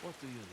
What do you need?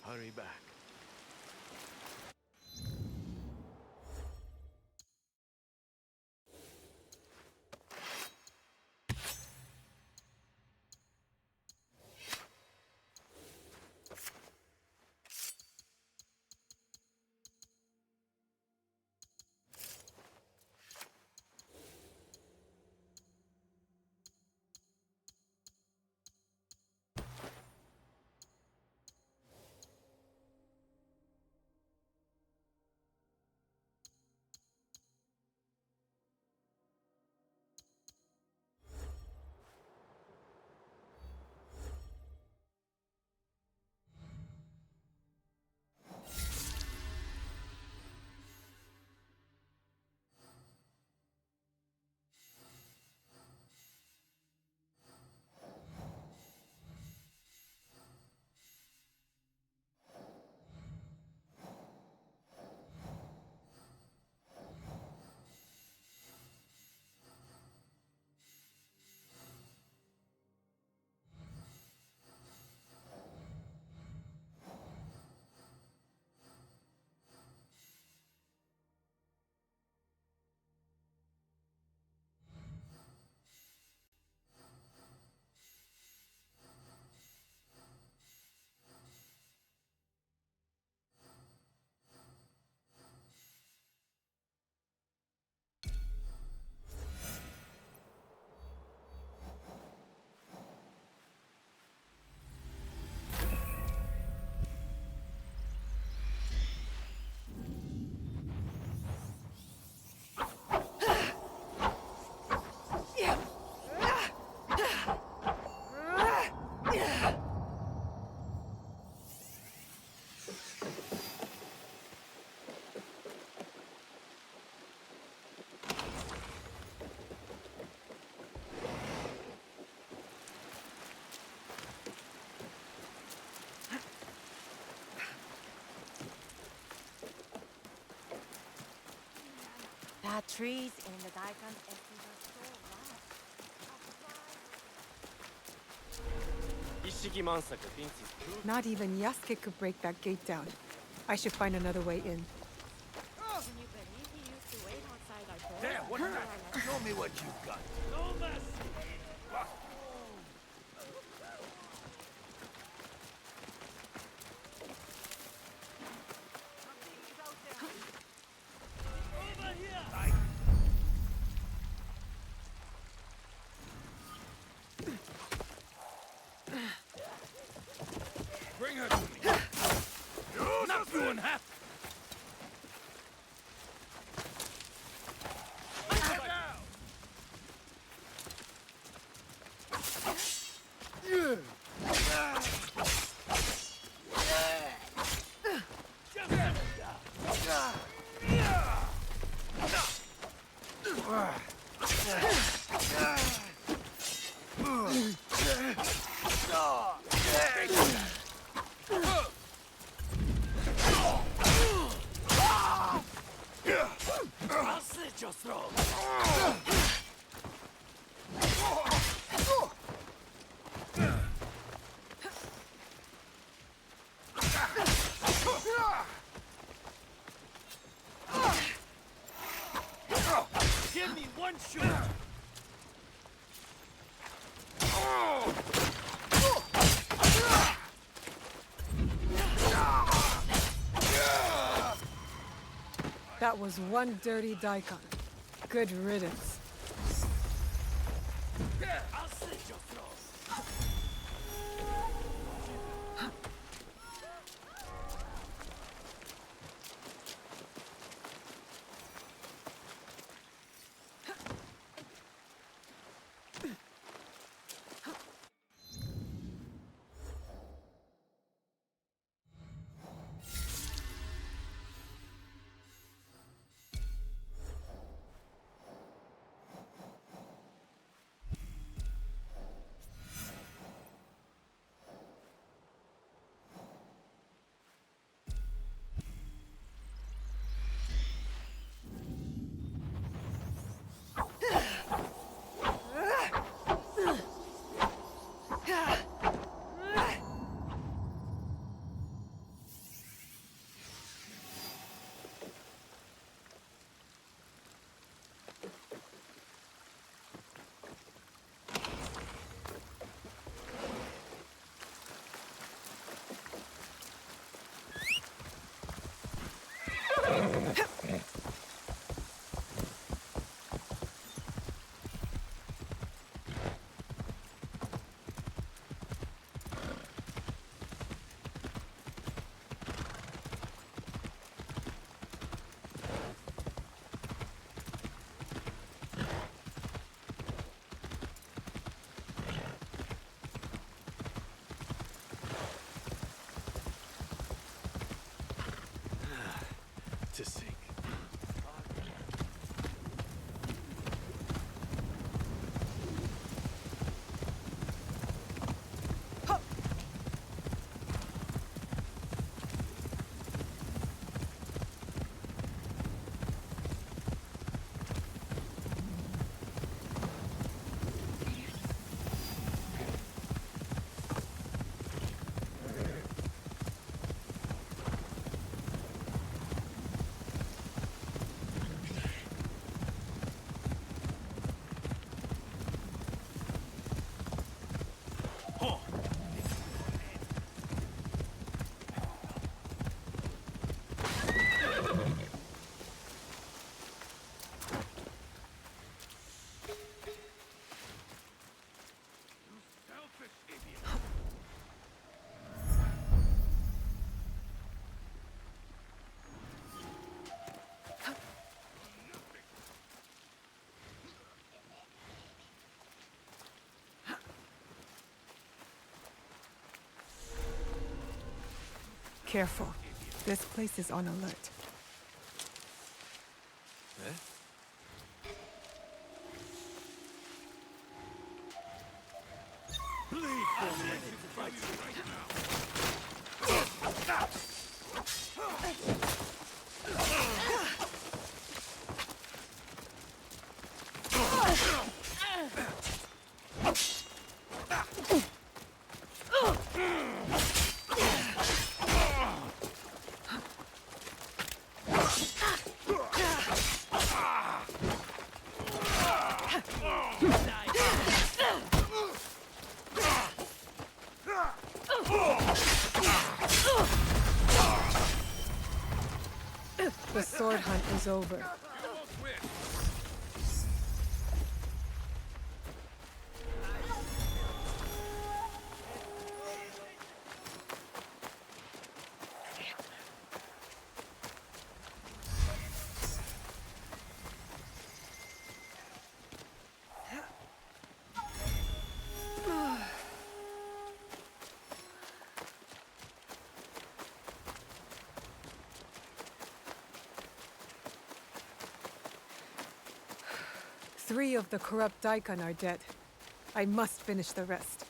Hurry back. The trees in the Daikan estate are so large. Not even Yasuke could break that gate down. I should find another way in. Can you believe he used to wait outside our door? There, what's that? Show me what you've got. No mercy. Over here. Bring her to me. Not you in half. Give me one shot! That was one dirty daikon. Good riddance. I'll slit your throat! To sink. Careful. This place is on alert. Bleed for me! Fight you right The sword hunt is over. Three of the corrupt daikon are dead. I must finish the rest.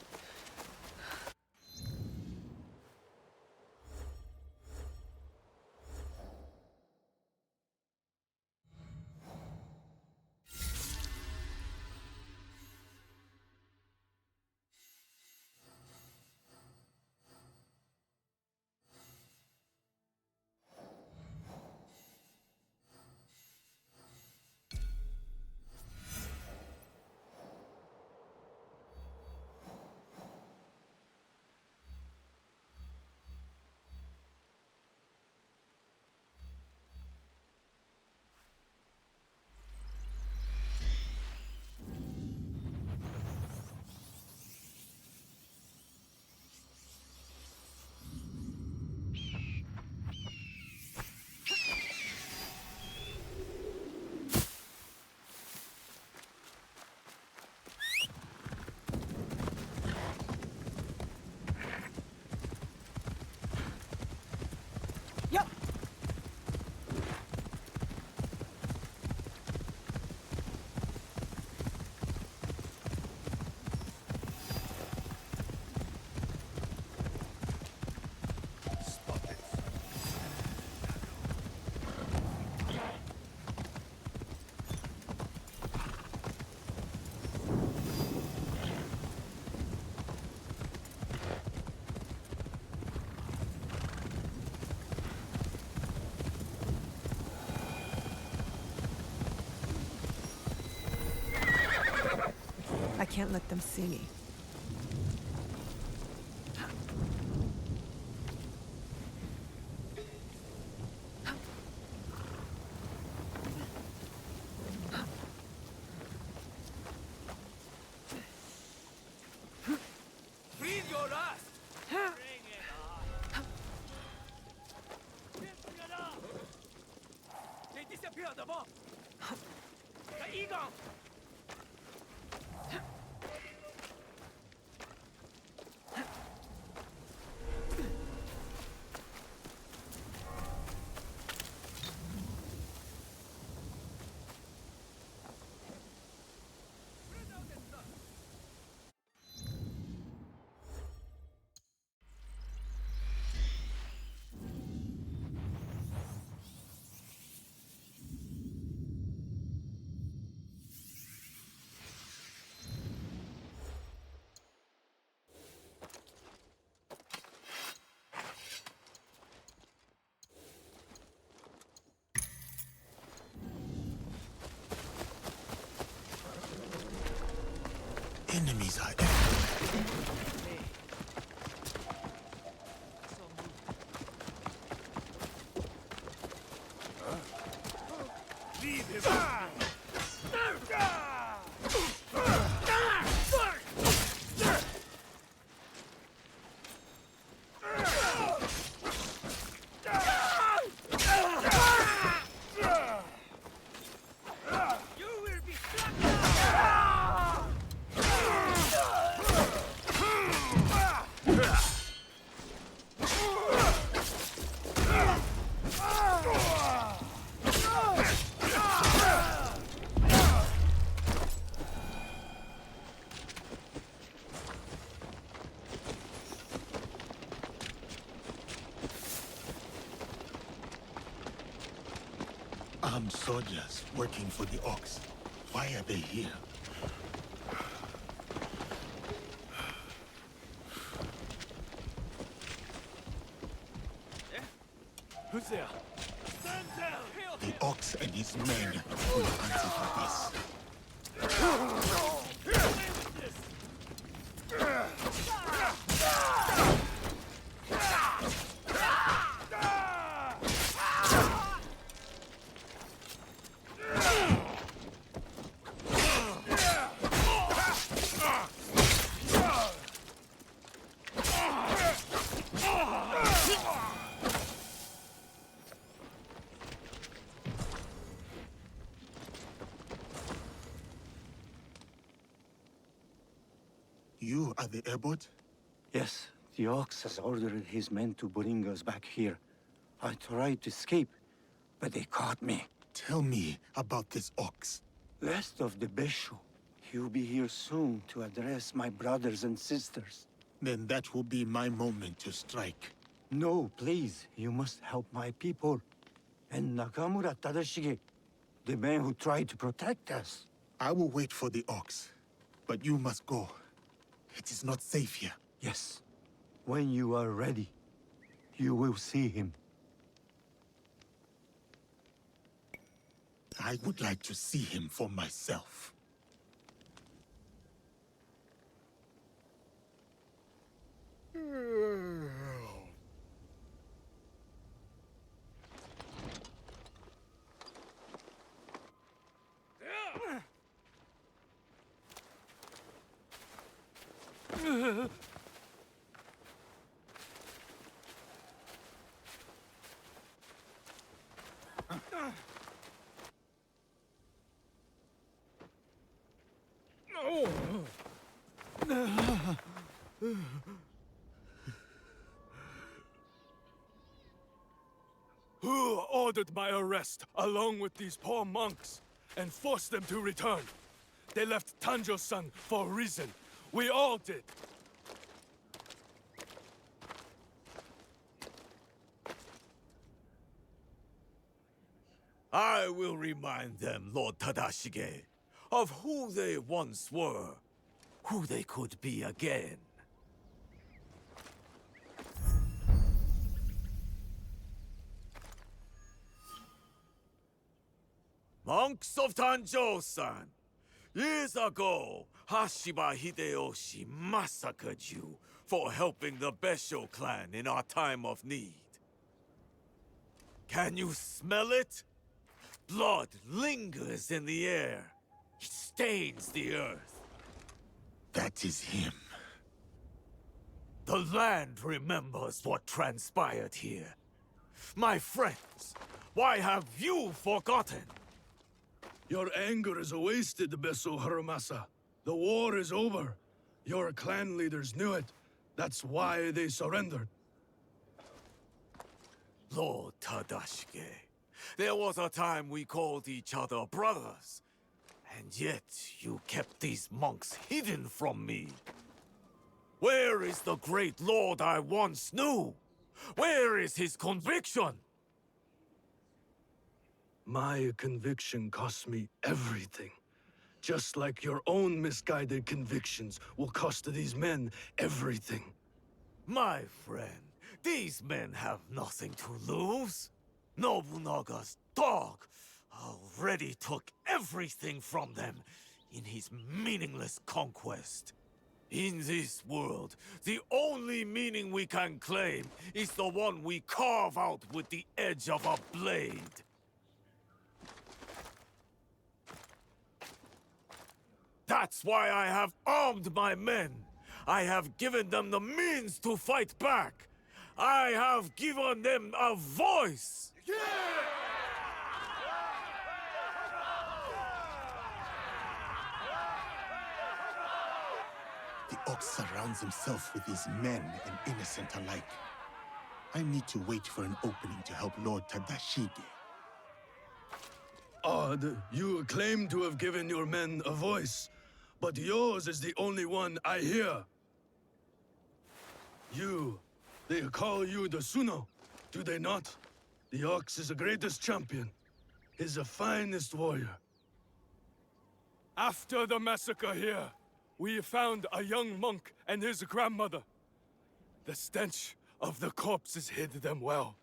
can't let them see me. Breathe your last! Bring it on! Bring it on! They disappeared above! The eagle! Enemies are everywhere. Leave him! You will be struck down! Armed soldiers working for the Ox. Why are they here? Who's there? Stand down! The Ox and his men will answer for this. You are the airboat? Yes, the Ox has ordered his men to bring us back here. I tried to escape, but they caught me. Tell me about this Ox. Last of the Besho. He'll be here soon to address my brothers and sisters. Then that will be my moment to strike. No, please, you must help my people. And Nakamura Tadashige, the man who tried to protect us. I will wait for the Ox, but you must go. It is not safe here. Yes, when you are ready, you will see him. I would like to see him for myself. Who ordered my arrest, along with these poor monks, and forced them to return? They left Tanjo-san for a reason. We all did. I will remind them, Lord Tadashige, of who they once were, who they could be again. Monks of Tanjo-san, Years ago, Hashiba Hideyoshi massacred you for helping the Besho clan in our time of need. Can you smell it? Blood lingers in the air. It stains the earth. That is him. The land remembers what transpired here. My friends, why have you forgotten? Your anger is wasted, Beso Harumasa. The war is over. Your clan leaders knew it. That's why they surrendered. Lord Tadashige, there was a time we called each other brothers. And yet you kept these monks hidden from me. Where is the great lord I once knew? Where is his conviction? My conviction cost me everything. Just like your own misguided convictions will cost these men everything. My friend, these men have nothing to lose. Nobunaga's dog already took everything from them in his meaningless conquest. In this world, the only meaning we can claim is the one we carve out with the edge of a blade. That's why I have armed my men. I have given them the means to fight back. I have given them a voice. The ox surrounds himself with his men and innocent alike. I need to wait for an opening to help Lord Tadashige. Odd, you claim to have given your men a voice, but yours is the only one I hear. They call you the Suno, do they not? The ox is the greatest champion. He's the finest warrior. After the massacre here, we found a young monk and his grandmother. The stench of the corpses hid them well.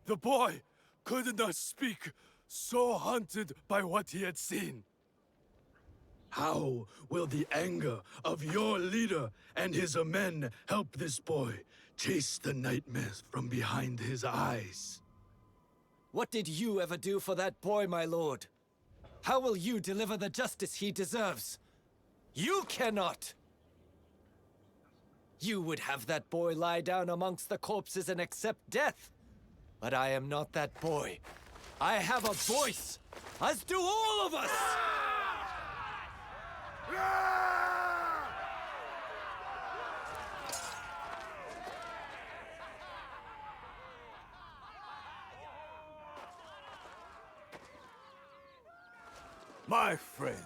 The boy could not speak, so haunted by what he had seen. How will the anger of your leader and his men help this boy chase the nightmares from behind his eyes? What did you ever do for that boy, my lord? How will you deliver the justice he deserves? You cannot! You would have that boy lie down amongst the corpses and accept death. But I am not that boy. I have a voice, as do all of us! My friend,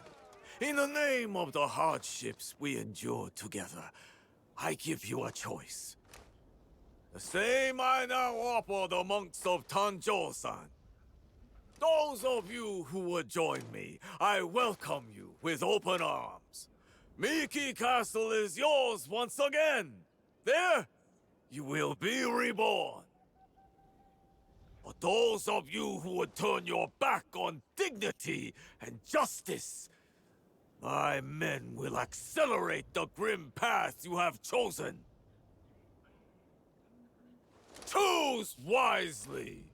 in the name of the hardships we endured together, I give you a choice. The same I now offer the monks of Tanjo-san. Those of you who would join me, I welcome you with open arms. Miki Castle is yours once again. There, you will be reborn. But those of you who would turn your back on dignity and justice, my men will accelerate the grim path you have chosen. Choose wisely!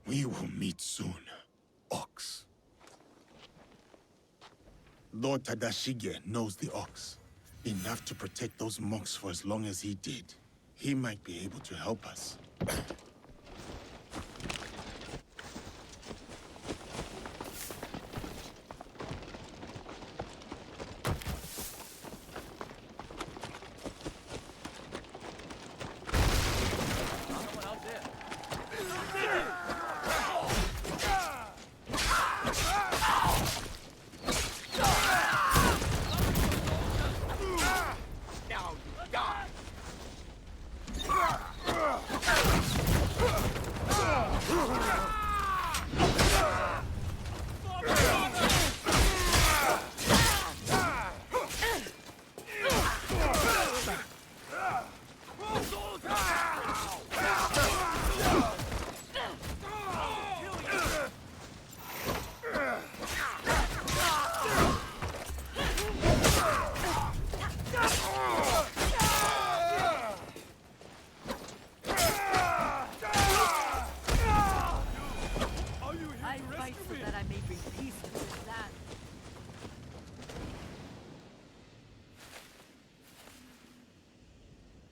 We will meet soon, Ox. Lord Tadashige knows the Ox. Enough to protect those monks for as long as he did. He might be able to help us.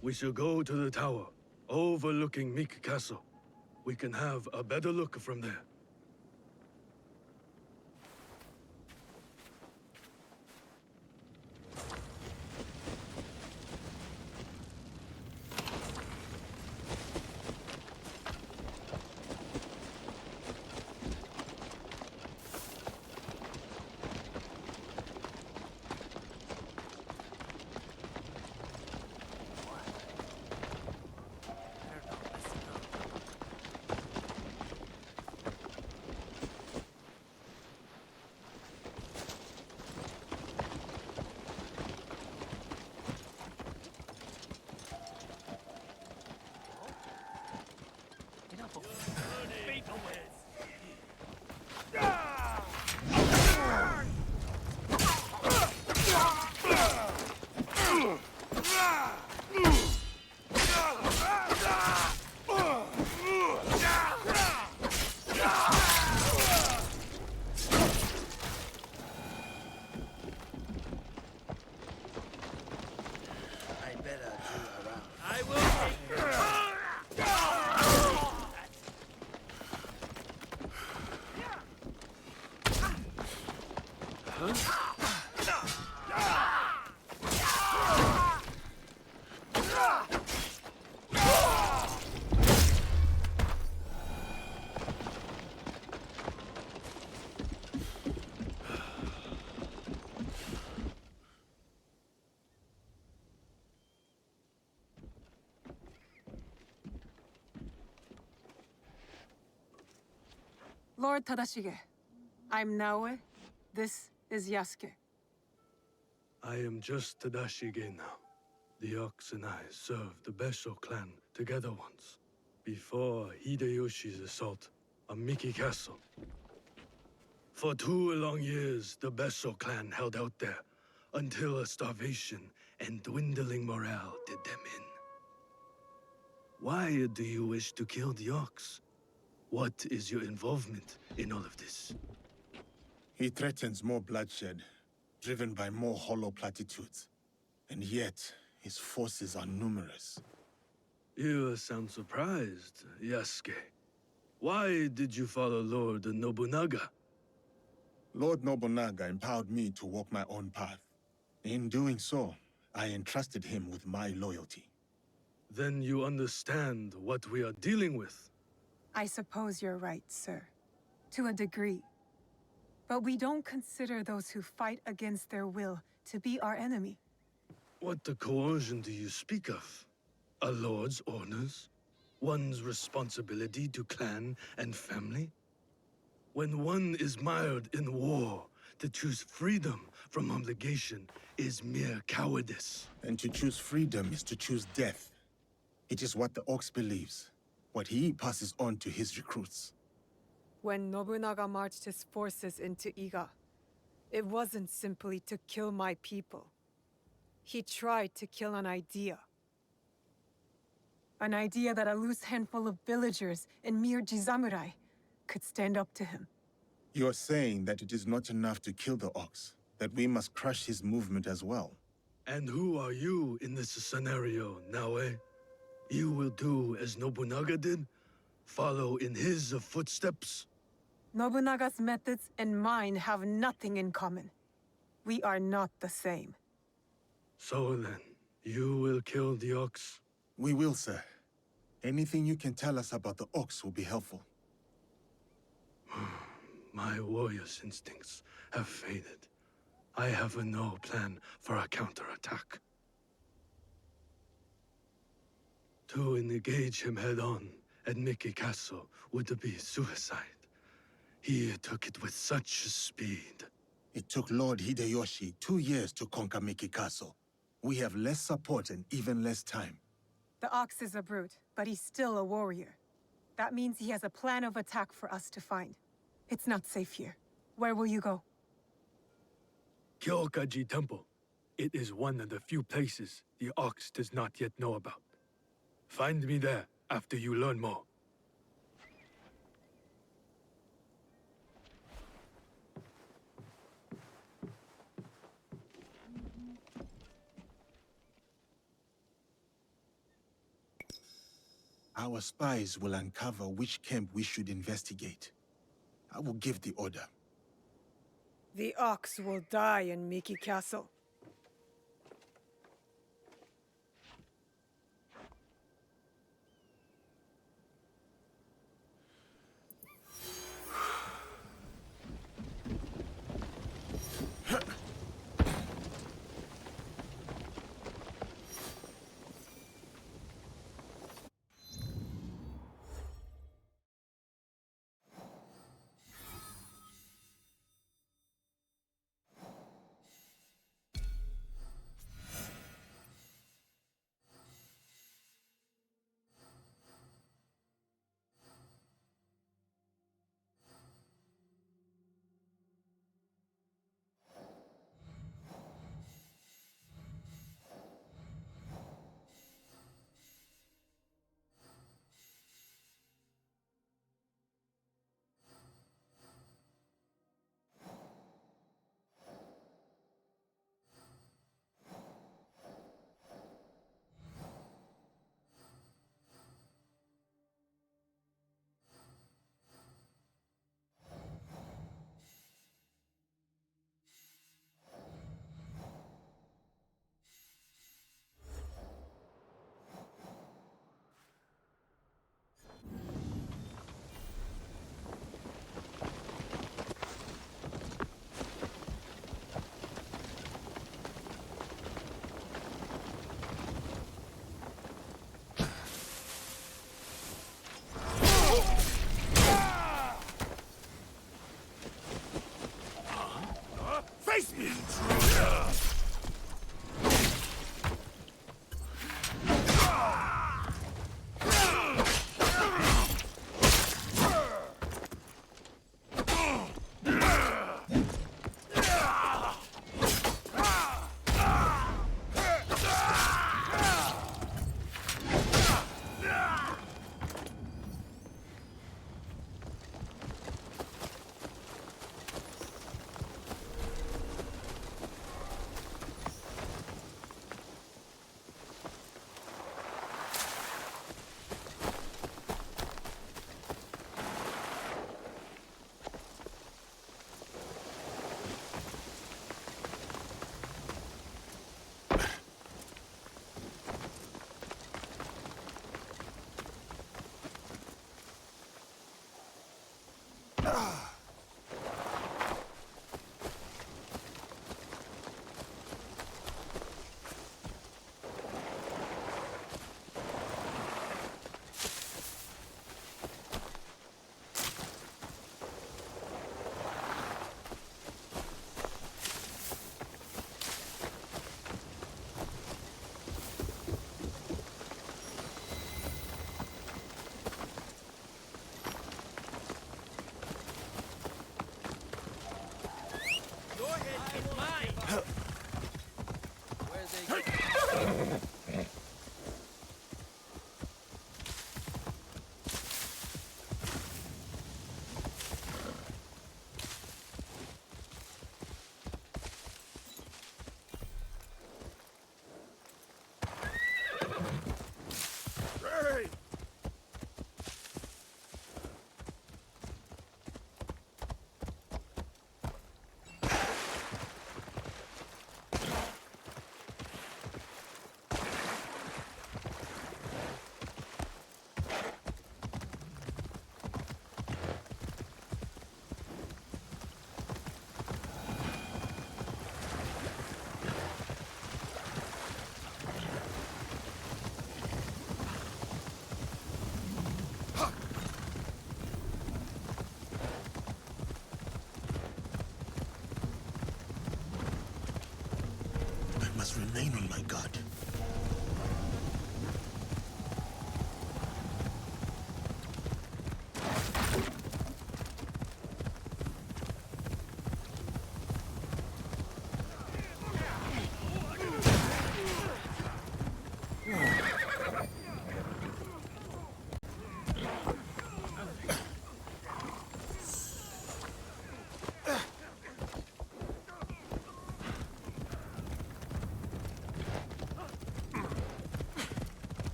We shall go to the tower, overlooking Miki Castle. We can have a better look from there. Lord Tadashige, I'm Naoe. This is Yasuke. I am just Tadashige now. The Ox and I served the Besho clan together once, before Hideyoshi's assault on Miki Castle. For 2 long years, the Besho clan held out there, until a starvation and dwindling morale did them in. Why do you wish to kill the Ox? What is your involvement in all of this? He threatens more bloodshed, driven by more hollow platitudes. And yet, his forces are numerous. You sound surprised, Yasuke. Why did you follow Lord Nobunaga? Lord Nobunaga empowered me to walk my own path. In doing so, I entrusted him with my loyalty. Then you understand what we are dealing with. I suppose you're right, sir. To a degree. But we don't consider those who fight against their will to be our enemy. What the coercion do you speak of? A lord's orders? One's responsibility to clan and family? When one is mired in war, to choose freedom from obligation is mere cowardice. And to choose freedom is to choose death. It is what the Ox believes, what he passes on to his recruits. When Nobunaga marched his forces into Iga, it wasn't simply to kill my people. He tried to kill an idea. An idea that a loose handful of villagers and mere Jisamurai could stand up to him. You're saying that it is not enough to kill the Ox, that we must crush his movement as well. And who are you in this scenario, Naoe? You will do as Nobunaga did? Follow in his footsteps? Nobunaga's methods and mine have nothing in common. We are not the same. So then, you will kill the Ox? We will, sir. Anything you can tell us about the Ox will be helpful. My warrior's instincts have faded. I have no plan for a counterattack. To engage him head-on at Miki Castle would be suicide. He took it with such speed. It took Lord Hideyoshi 2 years to conquer Miki Castle. We have less support and even less time. The Ox is a brute, but he's still a warrior. That means he has a plan of attack for us to find. It's not safe here. Where will you go? Kyokaji Temple. It is one of the few places the Ox does not yet know about. Find me there after you learn more. Our spies will uncover which camp we should investigate. I will give the order. The ox will die in Miki Castle.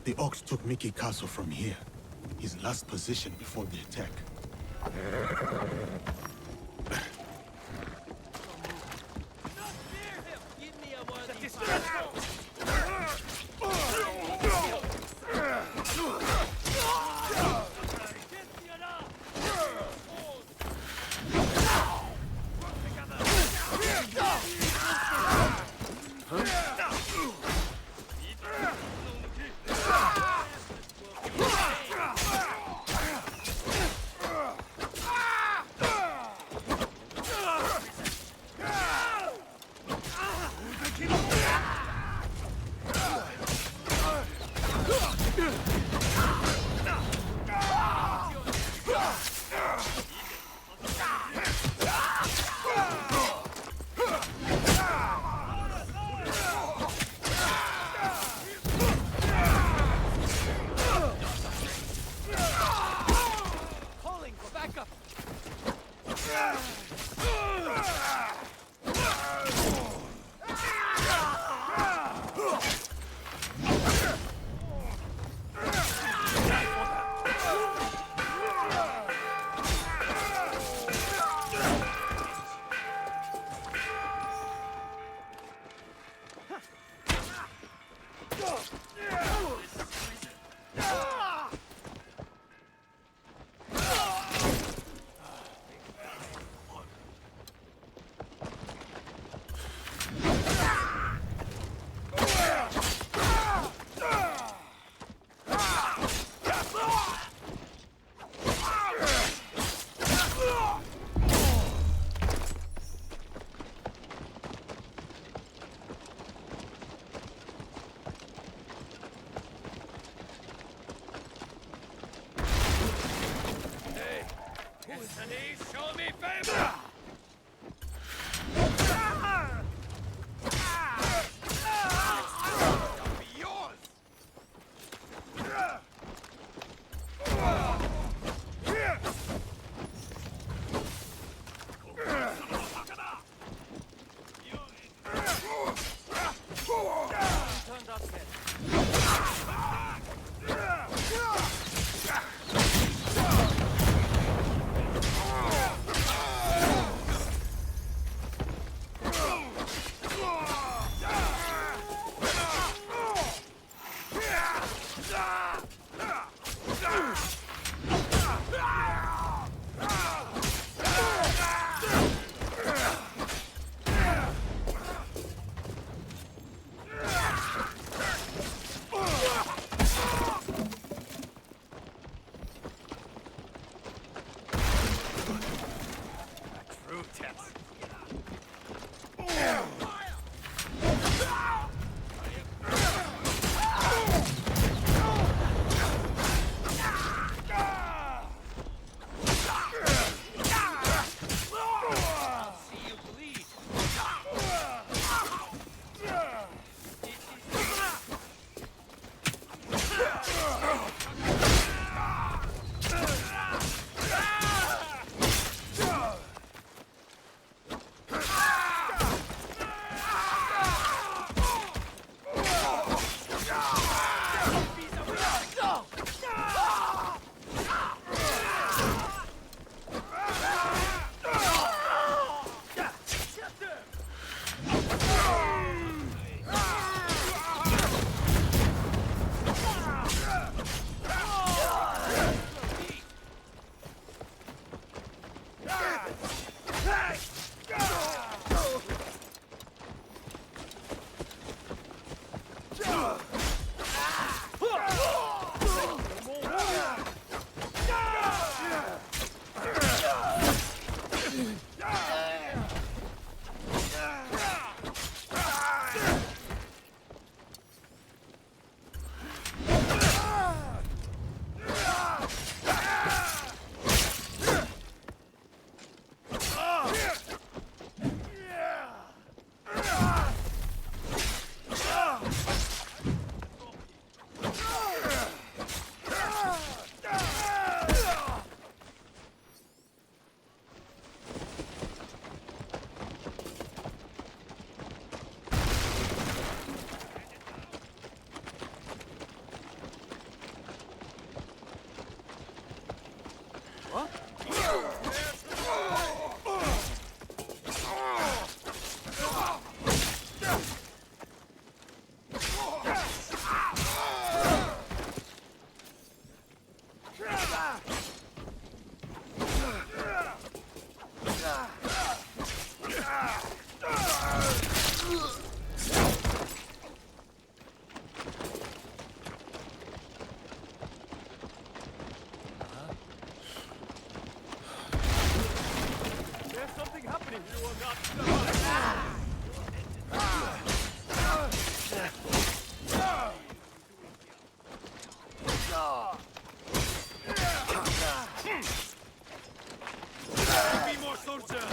The Ox took Mickey Castle from here. His last position before the attack. Show me favor! soldier!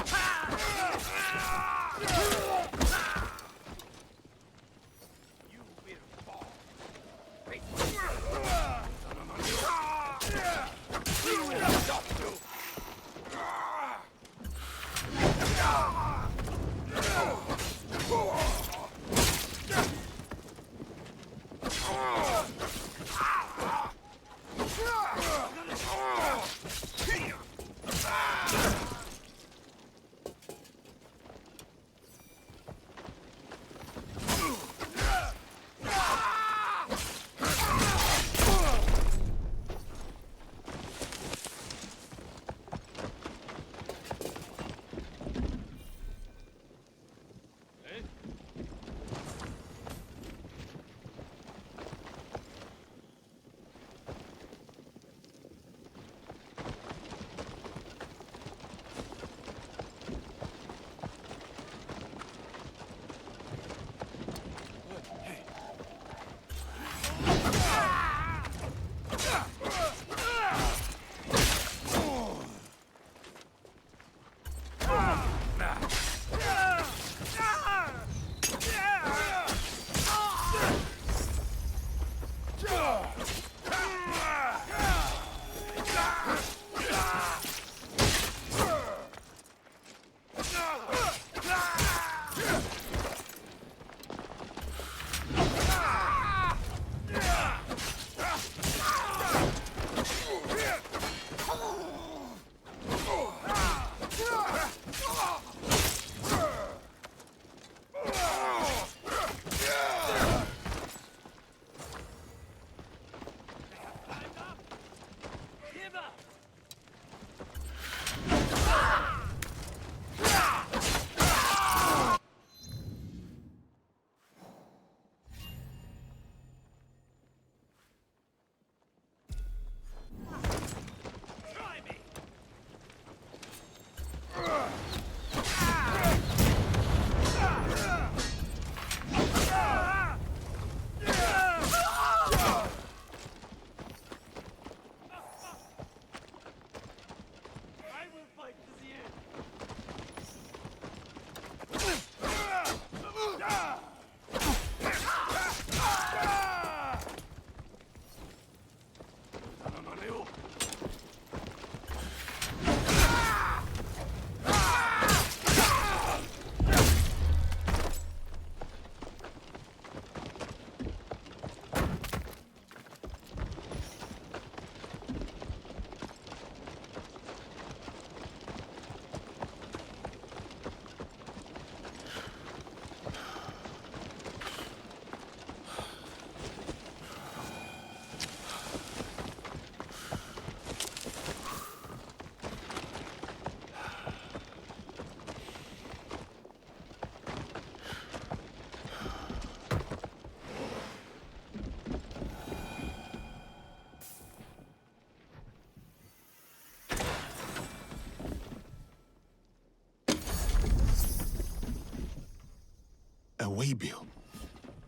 A waybill.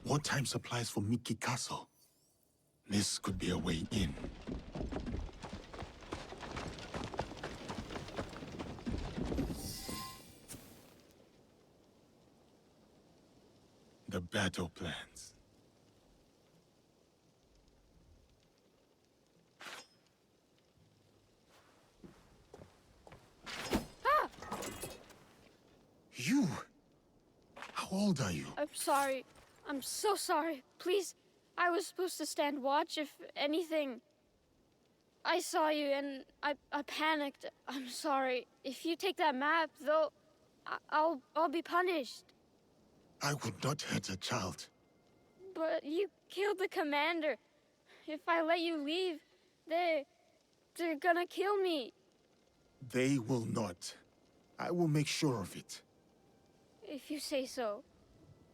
Wartime supplies for Miki Castle. This could be a way in. The battle plans. You! How old are you? I'm sorry. I'm so sorry. Please, I was supposed to stand watch if anything. I saw you and I panicked. I'm sorry. If you take that map, though, I'll be punished. I would not hurt a child. But you killed the commander. If I let you leave, they're gonna kill me. They will not. I will make sure of it. If you say so.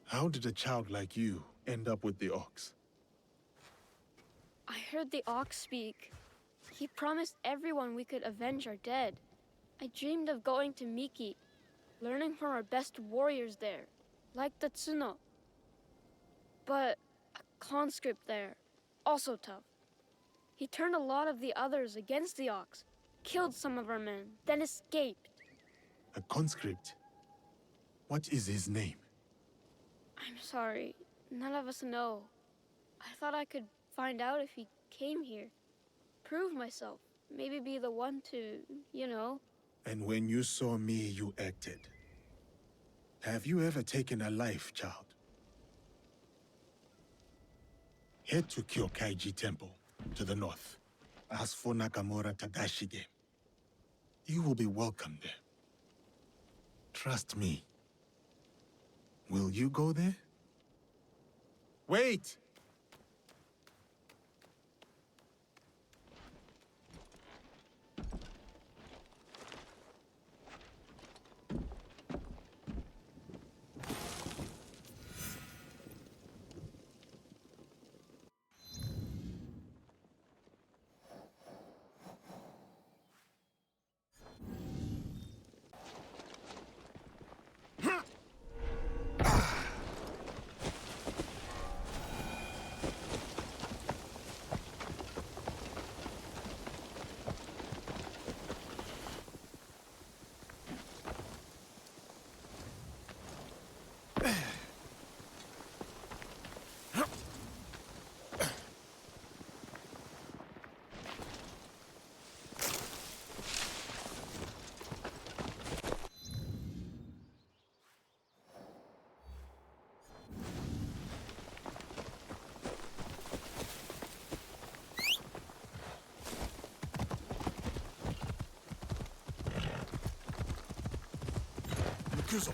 How did a child like you end up with the Ox? I heard the Ox speak. He promised everyone we could avenge our dead. I dreamed of going to Miki, learning from our best warriors there, like the Tsuno. But a conscript there, also tough. He turned a lot of the others against the Ox, killed some of our men, then escaped. A conscript? What is his name? I'm sorry. None of us know. I thought I could find out if he came here. Prove myself. Maybe be the one to, you know. And when you saw me, you acted. Have you ever taken a life, child? Head to Kyokaiji Temple, to the north. Ask for Nakamura Tadashige. You will be welcome there. Trust me. Will you go there? Wait! Yakuza!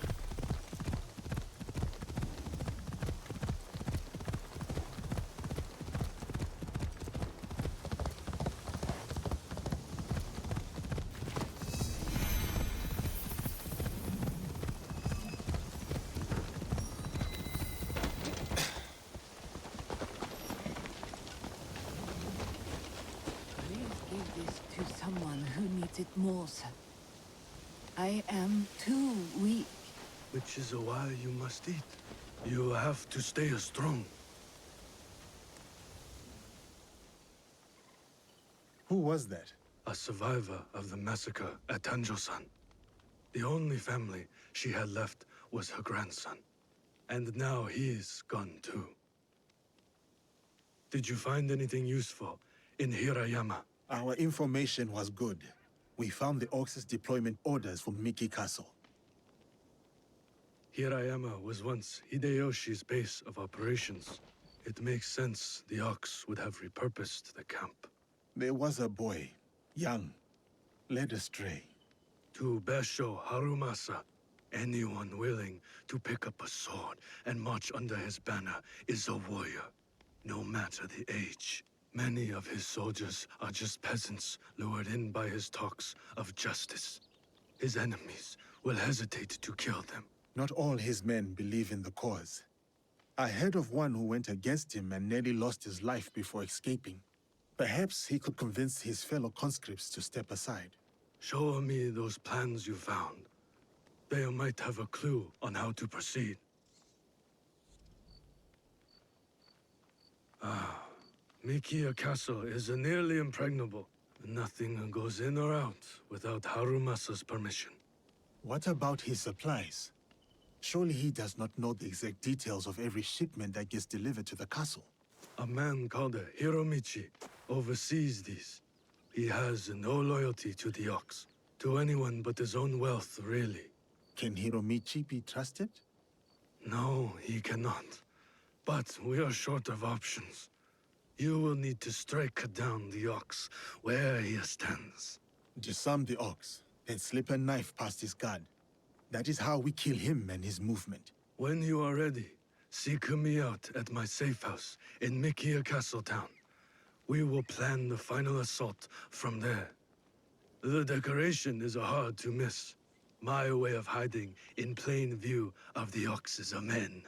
Please give this to someone who needs it more, sir. I am too weak. Which is why you must eat. You have to stay strong. Who was that? A survivor of the massacre at Tanjo-san. The only family she had left was her grandson. And now he's gone too. Did you find anything useful in Hirayama? Our information was good. We found the Ox's deployment orders for Miki Castle. Hirayama was once Hideyoshi's base of operations. It makes sense the Ox would have repurposed the camp. There was a boy, young, led astray. To Basho Harumasa, anyone willing to pick up a sword and march under his banner is a warrior, no matter the age. Many of his soldiers are just peasants lured in by his talks of justice. His enemies will hesitate to kill them. Not all his men believe in the cause. I heard of one who went against him and nearly lost his life before escaping. Perhaps he could convince his fellow conscripts to step aside. Show me those plans you found. They might have a clue on how to proceed. Mikia Castle is nearly impregnable. Nothing goes in or out without Harumasa's permission. What about his supplies? Surely he does not know the exact details of every shipment that gets delivered to the castle. A man called Hiromichi oversees these. He has no loyalty to the Ox, to anyone but his own wealth, really. Can Hiromichi be trusted? No, he cannot. But we are short of options. You will need to strike down the Ox where he stands. Disarm the Ox, then slip a knife past his guard. That is how we kill him and his movement. When you are ready, seek me out at my safe house in Mikia Castle Town. We will plan the final assault from there. The decoration is hard to miss. My way of hiding in plain view of the Ox's men.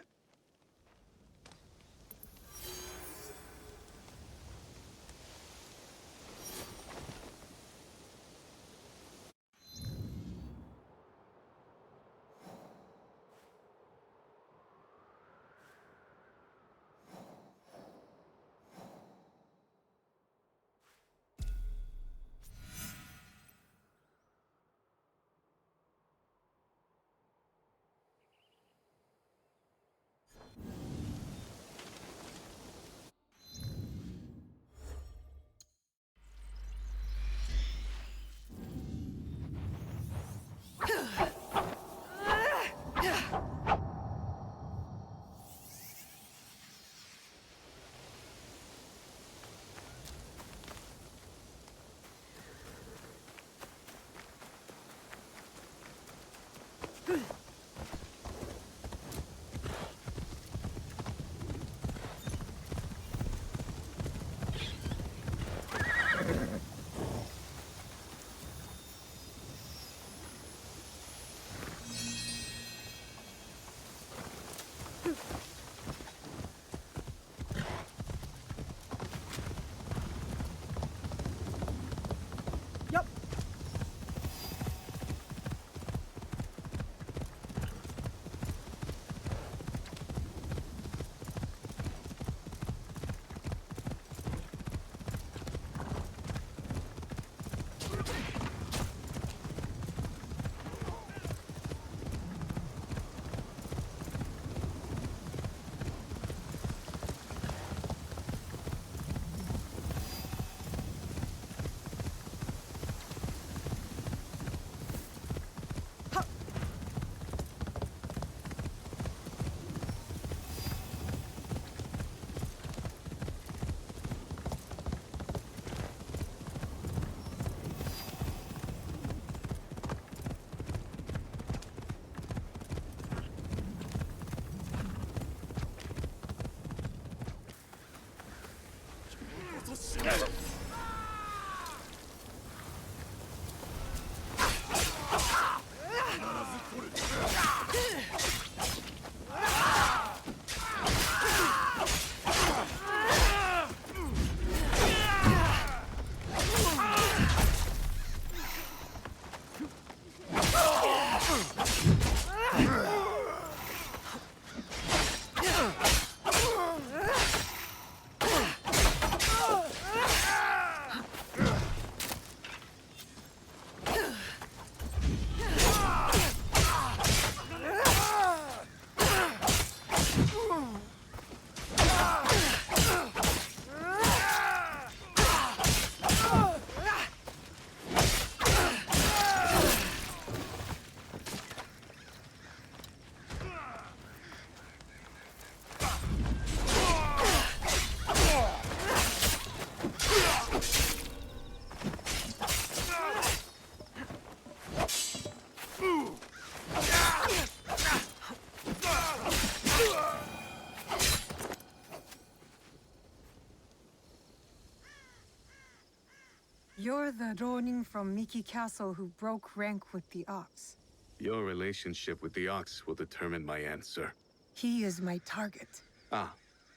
You're the Ronin from Miki Castle who broke rank with the Ox. Your relationship with the Ox will determine my answer. He is my target. Ah,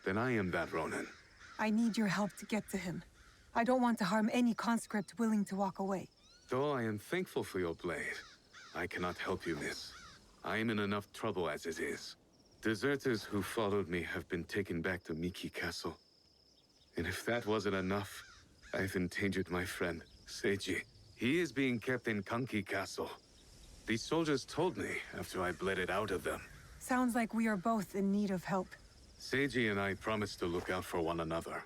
then I am that Ronin. I need your help to get to him. I don't want to harm any conscript willing to walk away. Though I am thankful for your blade, I cannot help you, miss. I am in enough trouble as it is. Deserters who followed me have been taken back to Miki Castle. And if that wasn't enough, I've endangered my friend, Seiji. He is being kept in Kanki Castle. These soldiers told me after I bled it out of them. Sounds like we are both in need of help. Seiji and I promised to look out for one another.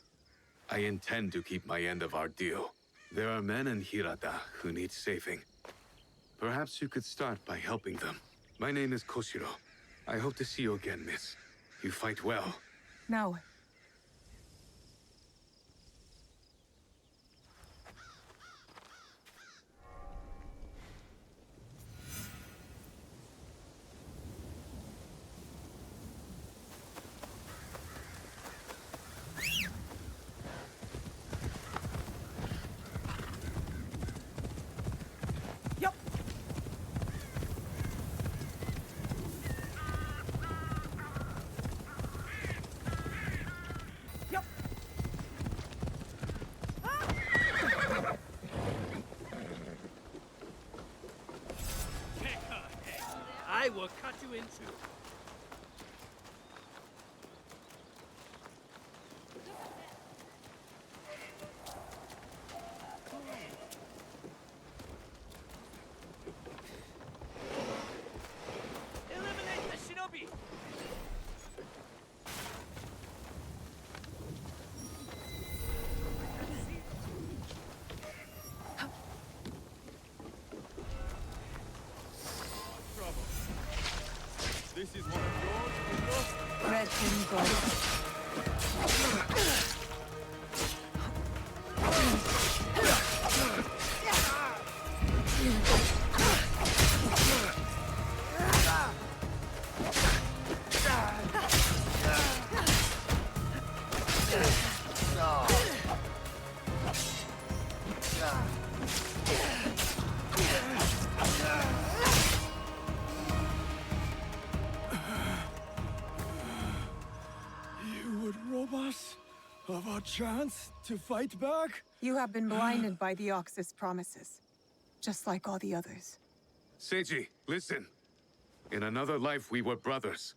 I intend to keep my end of our deal. There are men in Hirata who need saving. Perhaps you could start by helping them. My name is Koshiro. I hope to see you again, miss. You fight well. Now, I will cut you in two. Eliminate the shinobi! This is one of yours, let him go. have a chance to fight back? You have been blinded by the Ox's promises, just like all the others. Seiji, listen. In another life, we were brothers.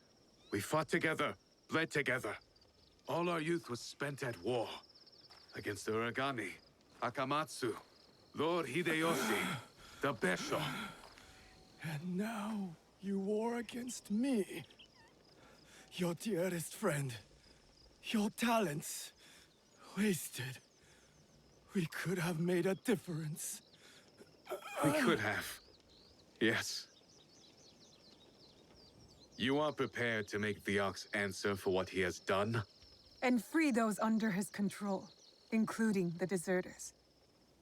We fought together, bled together. All our youth was spent at war. Against the Uragami, Akamatsu, Lord Hideyoshi, the Besho. And now you war against me. Your dearest friend. Your talents. Wasted. We could have made a difference. We could have. Yes. You are prepared to make the Ox answer for what he has done? And free those under his control, including the deserters.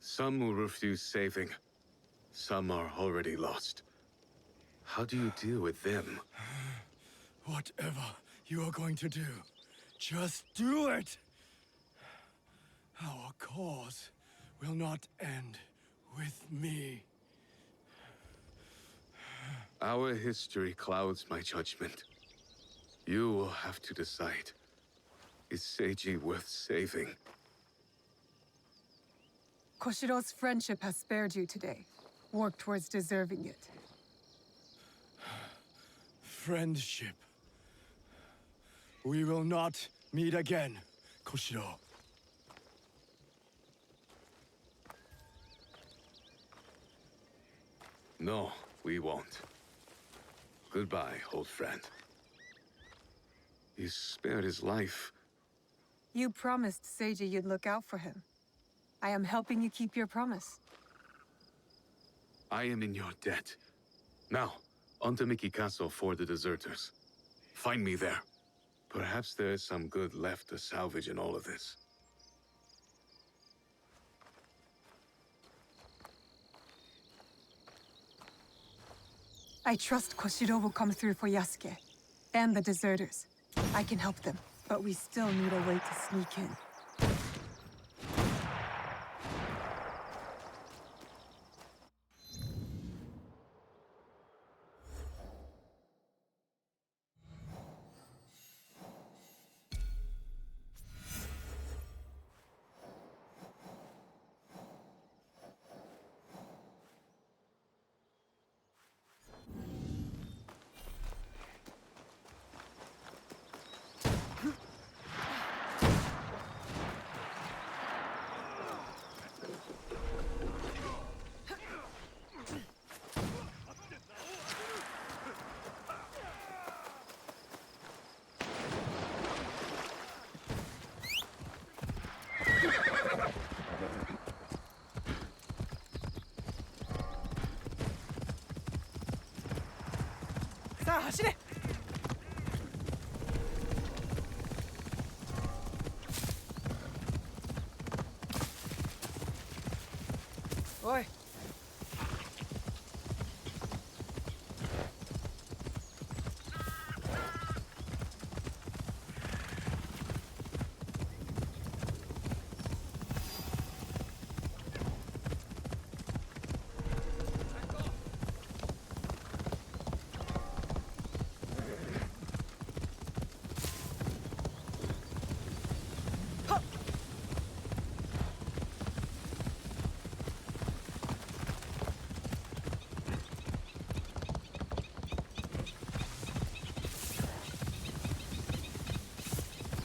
Some will refuse saving. Some are already lost. How do you deal with them? Whatever you are going to do, just do it! Our cause will not end with me. Our history clouds my judgment. You will have to decide. Is Seiji worth saving? Koshiro's friendship has spared you today. Work towards deserving it. Friendship. We will not meet again, Koshiro. No, we won't. Goodbye, old friend. You spared his life. You promised Seiji you'd look out for him. I am helping you keep your promise. I am in your debt. Now, on to Miki Castle for the deserters. Find me there. Perhaps there is some good left to salvage in all of this. I trust Koshiro will come through for Yasuke and the deserters. I can help them, but we still need a way to sneak in. Oi!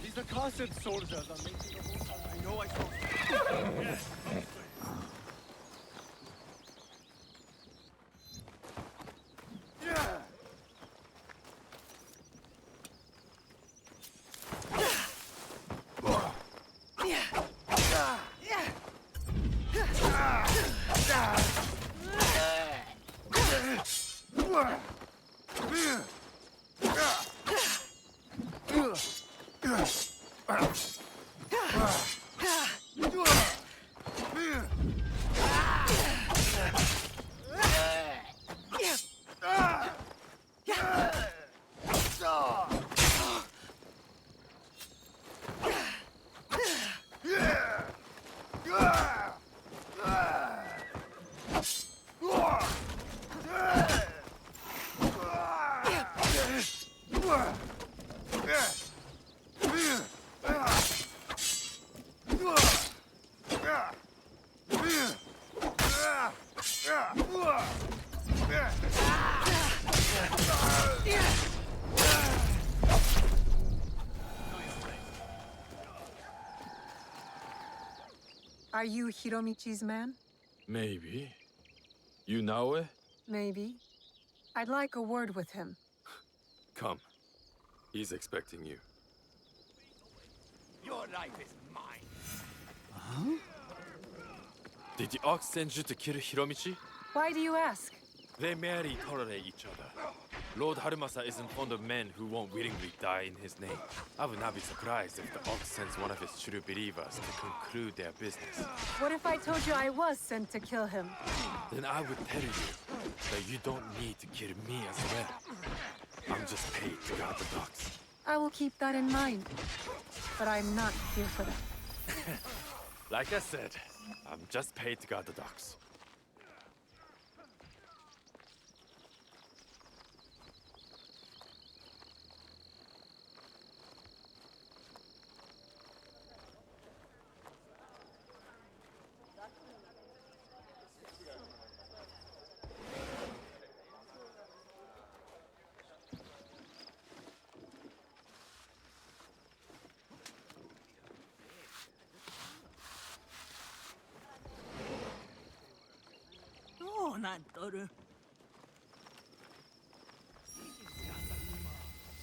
These are constant soldiers are making the whole time. I know I told you. Yes, Are you Hiromichi's man? Maybe. You Naoe? Maybe. I'd like a word with him. Come. He's expecting you. Your life is mine. Did the Ox send you to kill Hiromichi? Why do you ask? They merely tolerate each other. Lord Harumasa isn't fond of men who won't willingly die in his name. I would not be surprised if the Ox sends one of his true believers to conclude their business. What if I told you I was sent to kill him? Then I would tell you that you don't need to kill me as well. I'm just paid to guard the docks. I will keep that in mind. But I'm not here for that. Like I said, I'm just paid to guard the docks.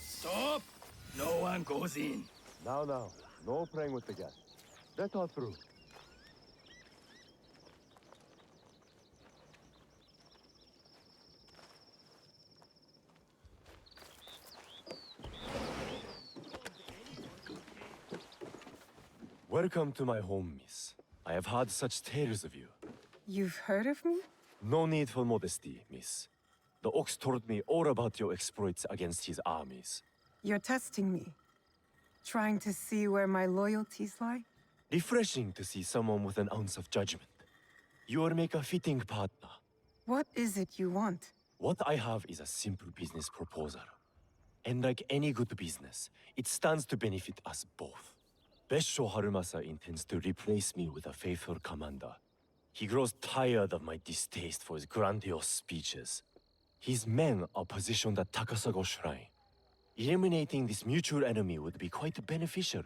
Stop! No one goes in. Now, no praying with the guests. Let all through. Welcome to my home, miss. I have heard such tales of you. You've heard of me? No need for modesty, miss. The Ox told me all about your exploits against his armies. You're testing me. Trying to see where my loyalties lie? Refreshing to see someone with an ounce of judgment. You will make a fitting partner. What is it you want? What I have is a simple business proposal. And like any good business, it stands to benefit us both. Besho Harumasa intends to replace me with a faithful commander. He grows tired of my distaste for his grandiose speeches. His men are positioned at Takasago Shrine. Eliminating this mutual enemy would be quite beneficial,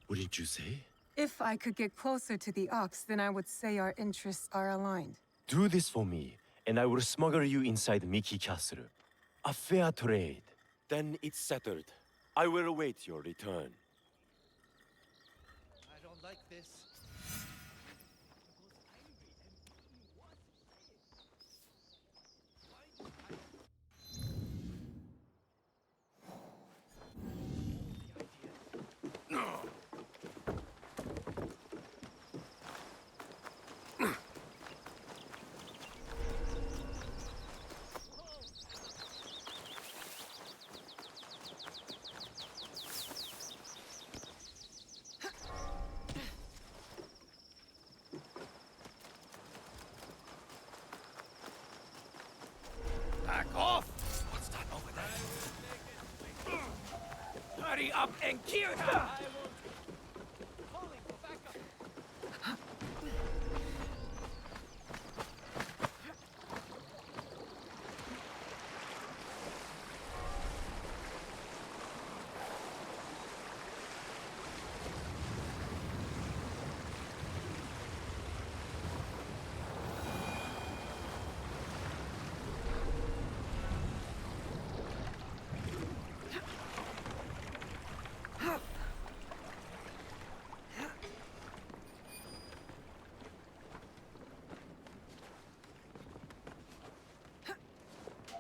wouldn't you say? If I could get closer to the Ox, then I would say our interests are aligned. Do this for me, and I will smuggle you inside Miki Castle. A fair trade. Then it's settled. I will await your return. I don't like this. Back off! What's that over there? Hurry up and kill her!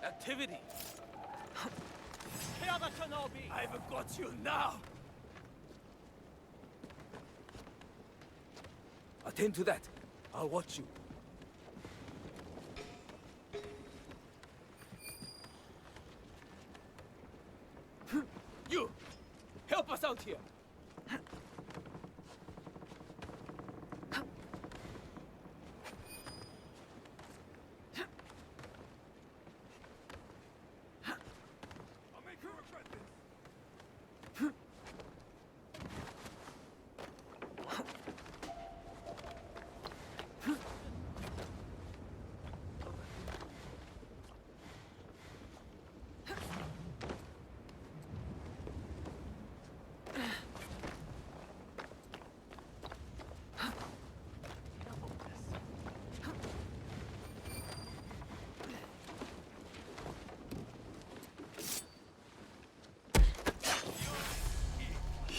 Activity! I've got you now! Attend to that. I'll watch you. You! Help us out here! I'll make her regret this!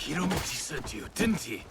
Hiromichi sent you, didn't he?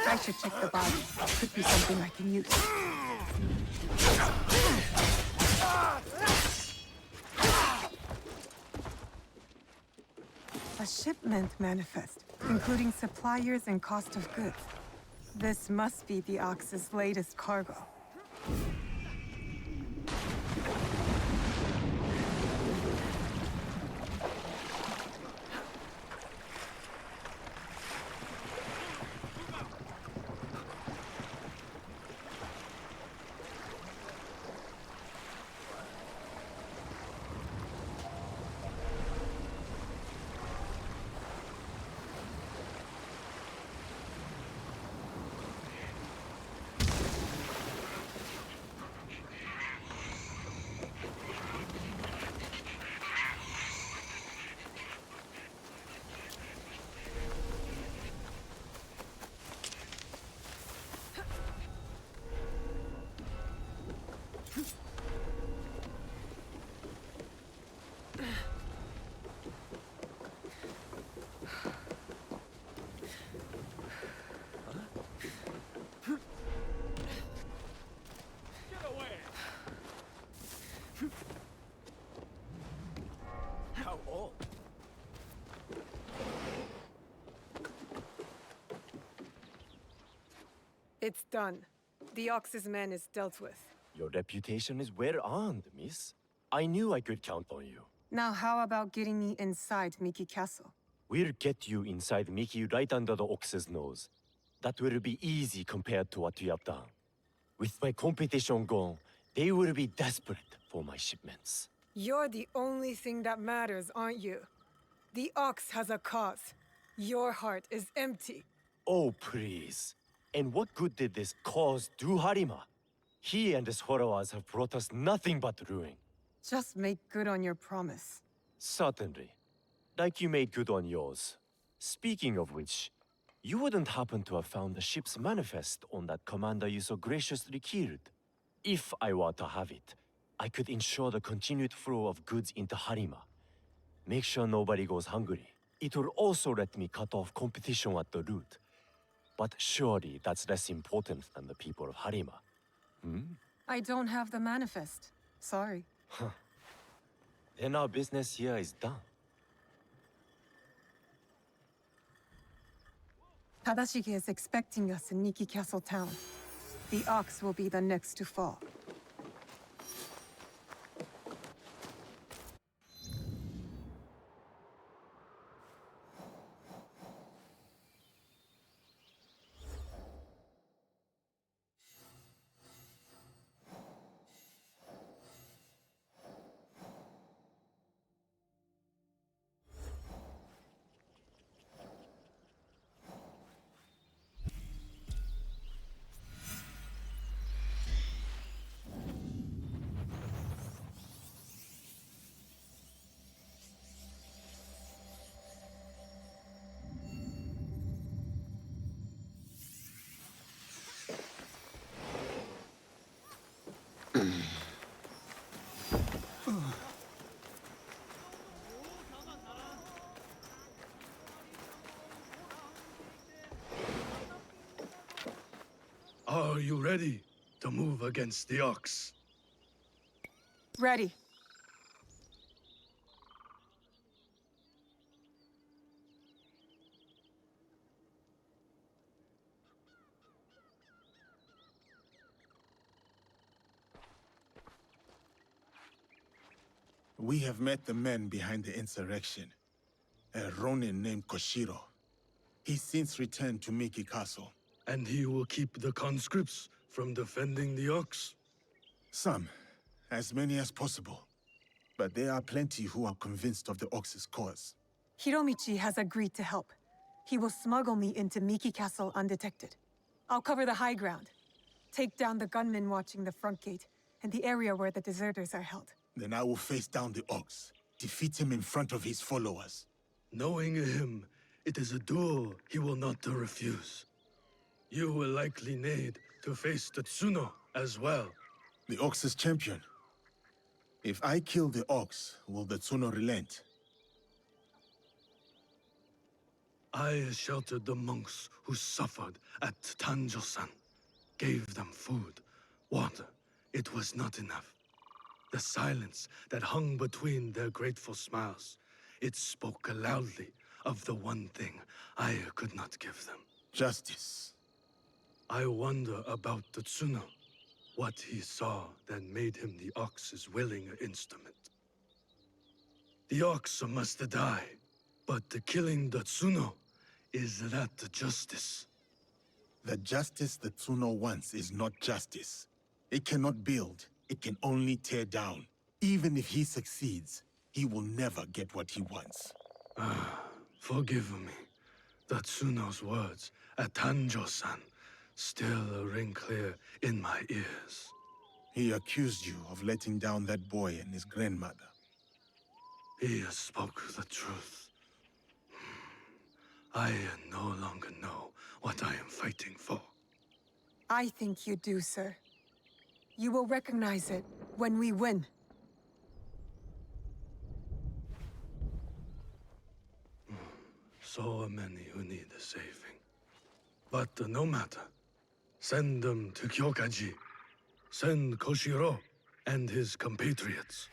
I should check the body. Could be something I can use. A shipment manifest, including suppliers and cost of goods. This must be the Ox's latest cargo. How old? It's done. The Ox's man is dealt with. Your reputation is well earned, miss. I knew I could count on you. Now how about getting me inside Miki Castle? We'll get you inside Mickey right under the Ox's nose. That will be easy compared to what you have done. With my competition gone, they will be desperate for my shipments. You're the only thing that matters, aren't you? The Ox has a cause. Your heart is empty. Oh, please. And what good did this cause do Harima? He and his followers have brought us nothing but ruin. Just make good on your promise. Certainly. Like you made good on yours. Speaking of which, you wouldn't happen to have found the ship's manifest on that commander you so graciously killed. If I were to have it, I could ensure the continued flow of goods into Harima. Make sure nobody goes hungry. It will also let me cut off competition at the root. But surely that's less important than the people of Harima. I don't have the manifest. Sorry. Then our business here is done. Tadashige is expecting us in Miki Castle town. The Ox will be the next to fall. Are you ready? to move against the ox. Ready. We have met the men behind the insurrection. A Ronin named Koshiro. He's since returned to Miki Castle. And he will keep the conscripts from defending the ox? Some. As many as possible. But there are plenty who are convinced of the ox's cause. Hiromichi has agreed to help. He will smuggle me into Miki Castle undetected. I'll cover the high ground, take down the gunmen watching the front gate, and the area where the deserters are held. Then I will face down the ox, defeat him in front of his followers. Knowing him, it is a duel he will not refuse. You will likely need to face the Tsuno as well. The ox's champion. If I kill the ox, will the Tsuno relent? I sheltered the monks who suffered at Tanjo-san. Gave them food, water. It was not enough. The silence that hung between their grateful smiles, it spoke loudly of the one thing I could not give them. Justice. I wonder about the Tsuno. What he saw that made him the ox's willing instrument. The ox must die, but killing the Tsuno, is that justice? The justice the Tsuno wants is not justice. It cannot build, it can only tear down. Even if he succeeds, he will never get what he wants. Forgive me. The Tsuno's words at Tanjo-san still ring clear in my ears. He accused you of letting down that boy and his grandmother. He spoke the truth. I no longer know what I am fighting for. I think you do, sir. You will recognize it when we win. So many who need saving. But no matter. Send them to Kyokaji. Send Koshiro and his compatriots.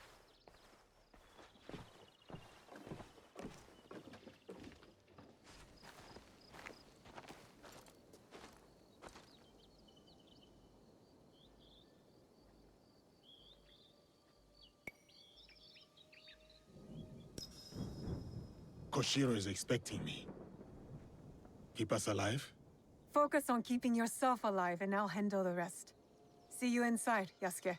Koshiro is expecting me. Keep us alive? Focus on keeping yourself alive, and I'll handle the rest. See you inside, Yasuke.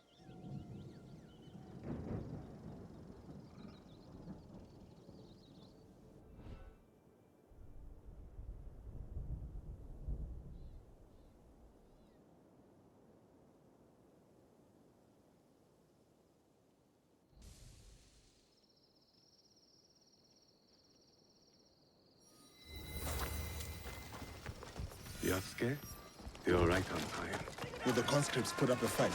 Yasuke, you're right on time. Will the conscripts put up a fight?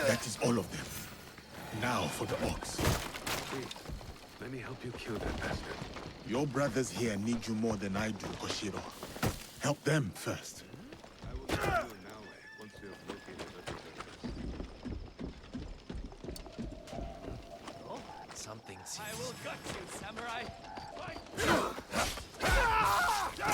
That is all of them. Now for the ox. Wait, let me help you kill that bastard. Your brothers here need you more than I do, Koshiro. Help them first. I will kill you Naoe once you have located the deserters. Something seems... I will gut you, samurai! One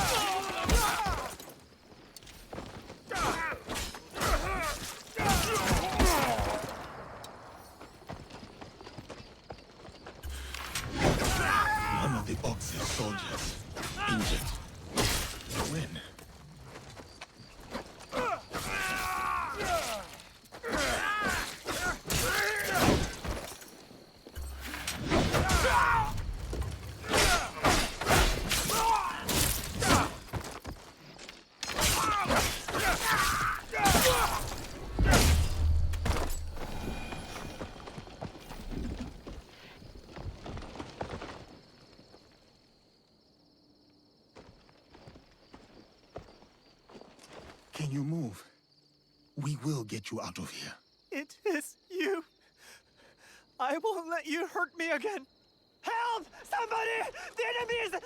of the Ox's soldiers injured. When? Can you move? We will get you out of here. It is you. I won't let you hurt me again. Help! Somebody! The enemy is...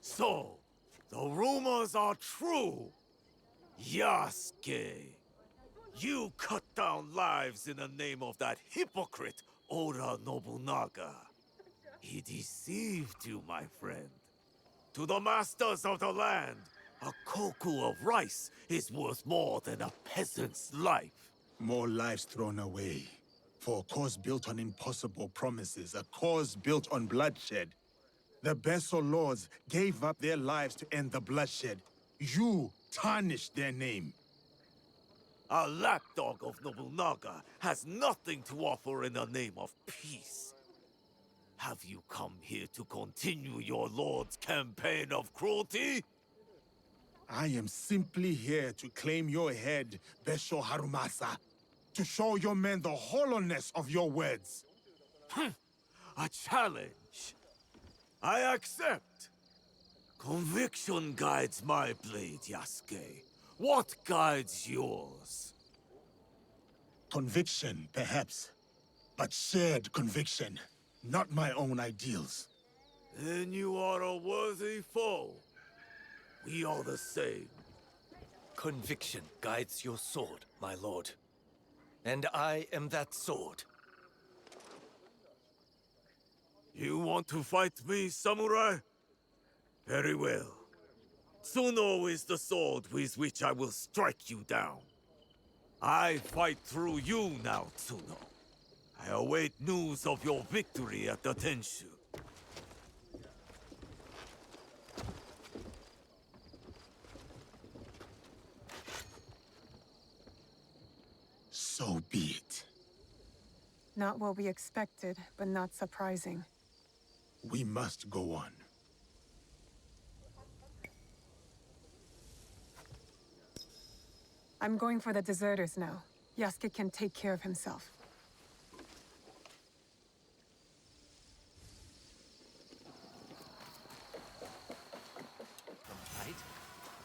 So, the rumors are true. Yasuke, you cut down lives in the name of that hypocrite Oda Nobunaga. He deceived you, my friend. To the masters of the land, a koku of rice is worth more than a peasant's life. More lives thrown away. For a cause built on impossible promises, a cause built on bloodshed. The Besso lords gave up their lives to end the bloodshed. You tarnished their name. A lapdog of Nobunaga has nothing to offer in the name of peace. Have you come here to continue your lord's campaign of cruelty? I am simply here to claim your head, Besho Harumasa. To show your men the hollowness of your words. A challenge. I accept. Conviction guides my blade, Yasuke. What guides yours? Conviction, perhaps. But shared conviction, not my own ideals. Then you are a worthy foe. We are the same. Conviction guides your sword, my lord. And I am that sword. You want to fight me, samurai? Very well. Tsuno is the sword with which I will strike you down. I fight through you now, Tsuno. I await news of your victory at the Tenshu. So be it. Not what we expected, but not surprising. We must go on. I'm going for the deserters now. Yasuke can take care of himself. Right?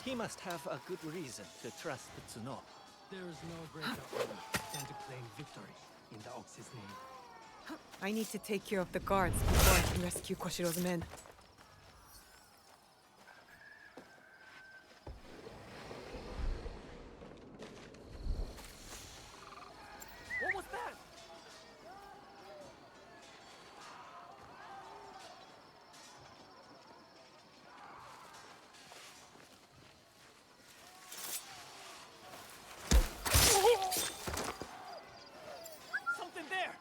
He must have a good reason to trust Tsuno. There is no greater honor than to claim victory in the Ox's name. I need to take care of the guards before I can rescue Koshiro's men. What was that? Something there!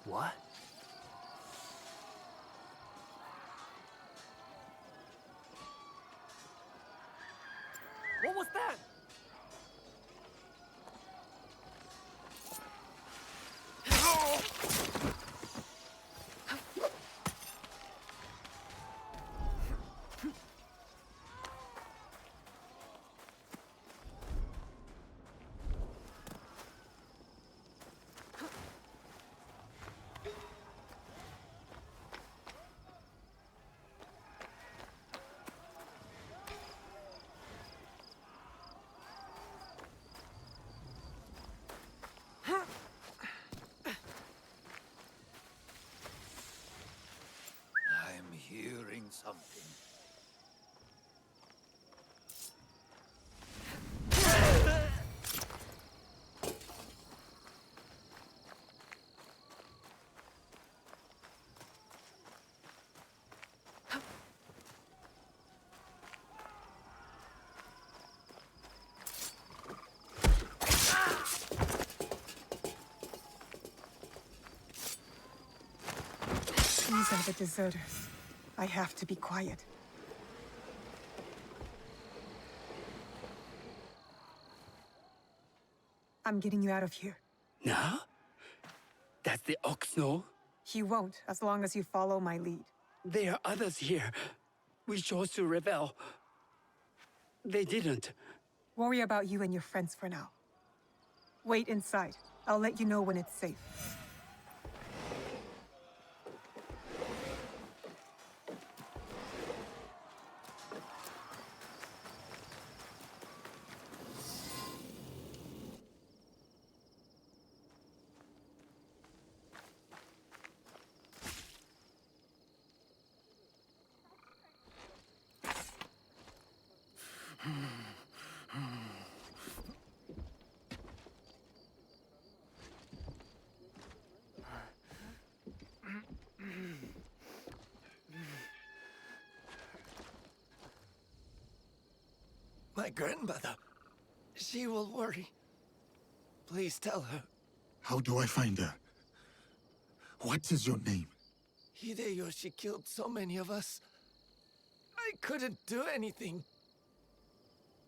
What? What was that? something. These are the deserters. I have to be quiet. I'm getting you out of here. Now? Does the ox know? He won't, as long as you follow my lead. There are others here. We chose to rebel. They didn't. Worry about you and your friends for now. Wait inside. I'll let you know when it's safe. My grandmother. She will worry. Please tell her. How do I find her? What is your name? Hideyoshi killed so many of us. I couldn't do anything.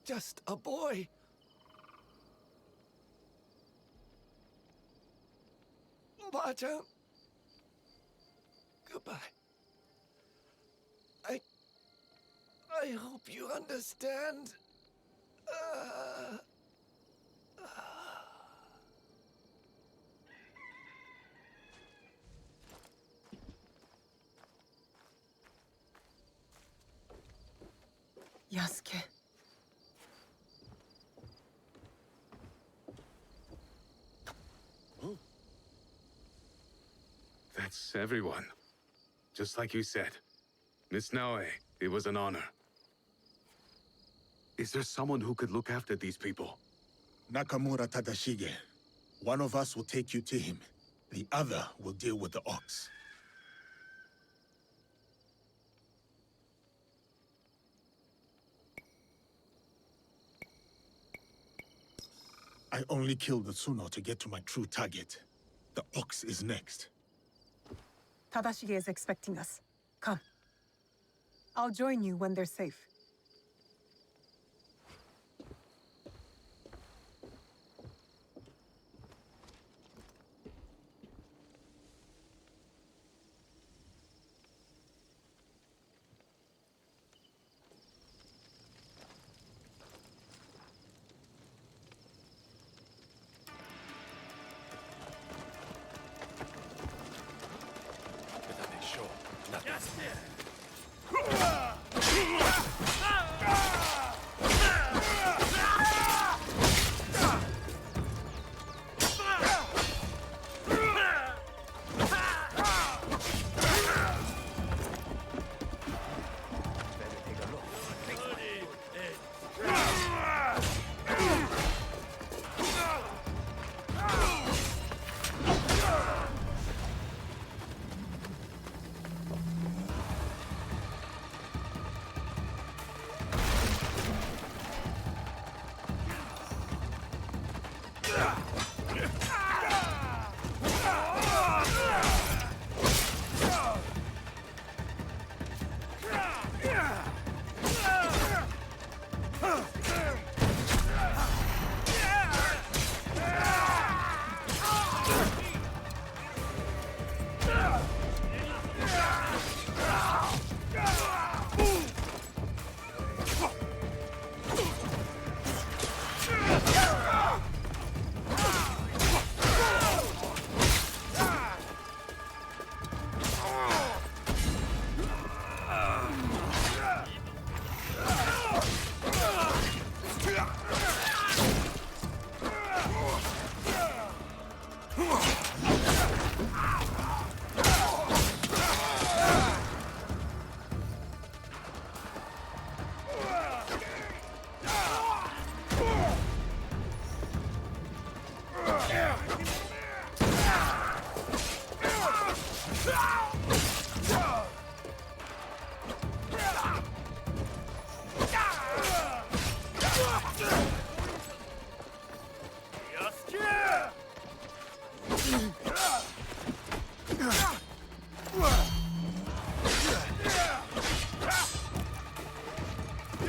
Just a boy. Ba-chan. Goodbye. I hope you understand. Yasuke. That's everyone. Just like you said. Miss Naoe, it was an honor. Is there someone who could look after these people? Nakamura Tadashige. One of us will take you to him. The other will deal with the ox. I only killed the Tsuno to get to my true target. The ox is next. Tadashige is expecting us. Come. I'll join you when they're safe.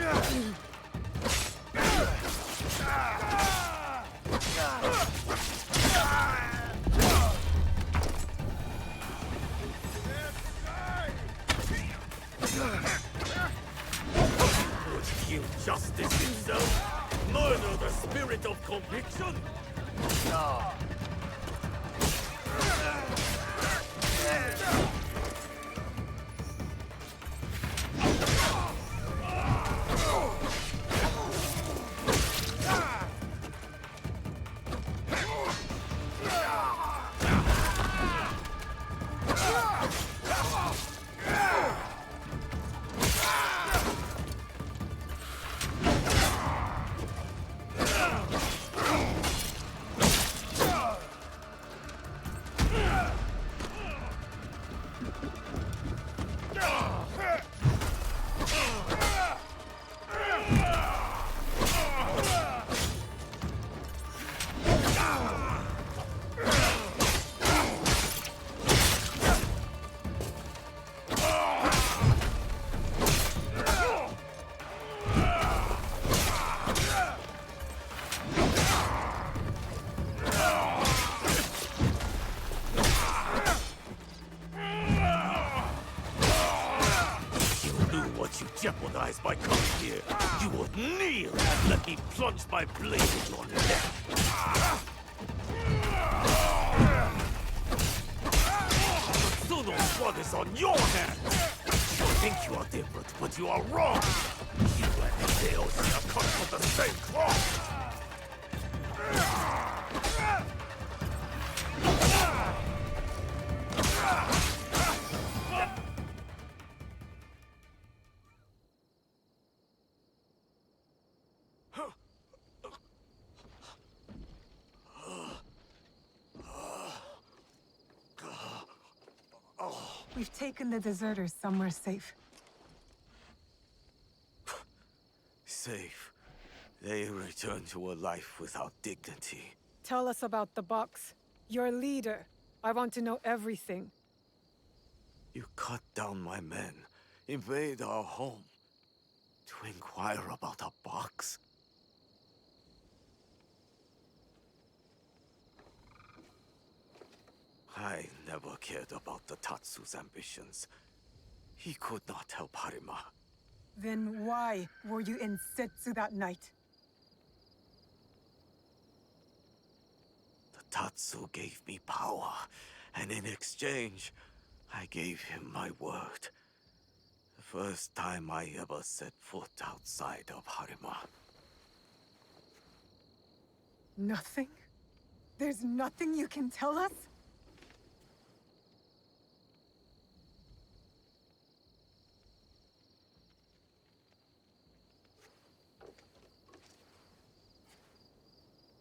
Would kill justice itself? Murder the spirit of conviction? Jeopardize by coming here. You would kneel and let me plunge my blade in your neck. Tsuno's blood is on your hands. You think you are different, but you are wrong. You and Naoe are cut from the same cloth. We've taken the deserters somewhere safe. Safe. They return to a life without dignity. Tell us about the box. Your leader. I want to know everything. You cut down my men, invade our home, to inquire about a box? I never cared about the Tatsu's ambitions. He could not help Harima. Then why were you in Setsu that night? The Tatsu gave me power, and in exchange, I gave him my word. The first time I ever set foot outside of Harima. Nothing? There's nothing you can tell us?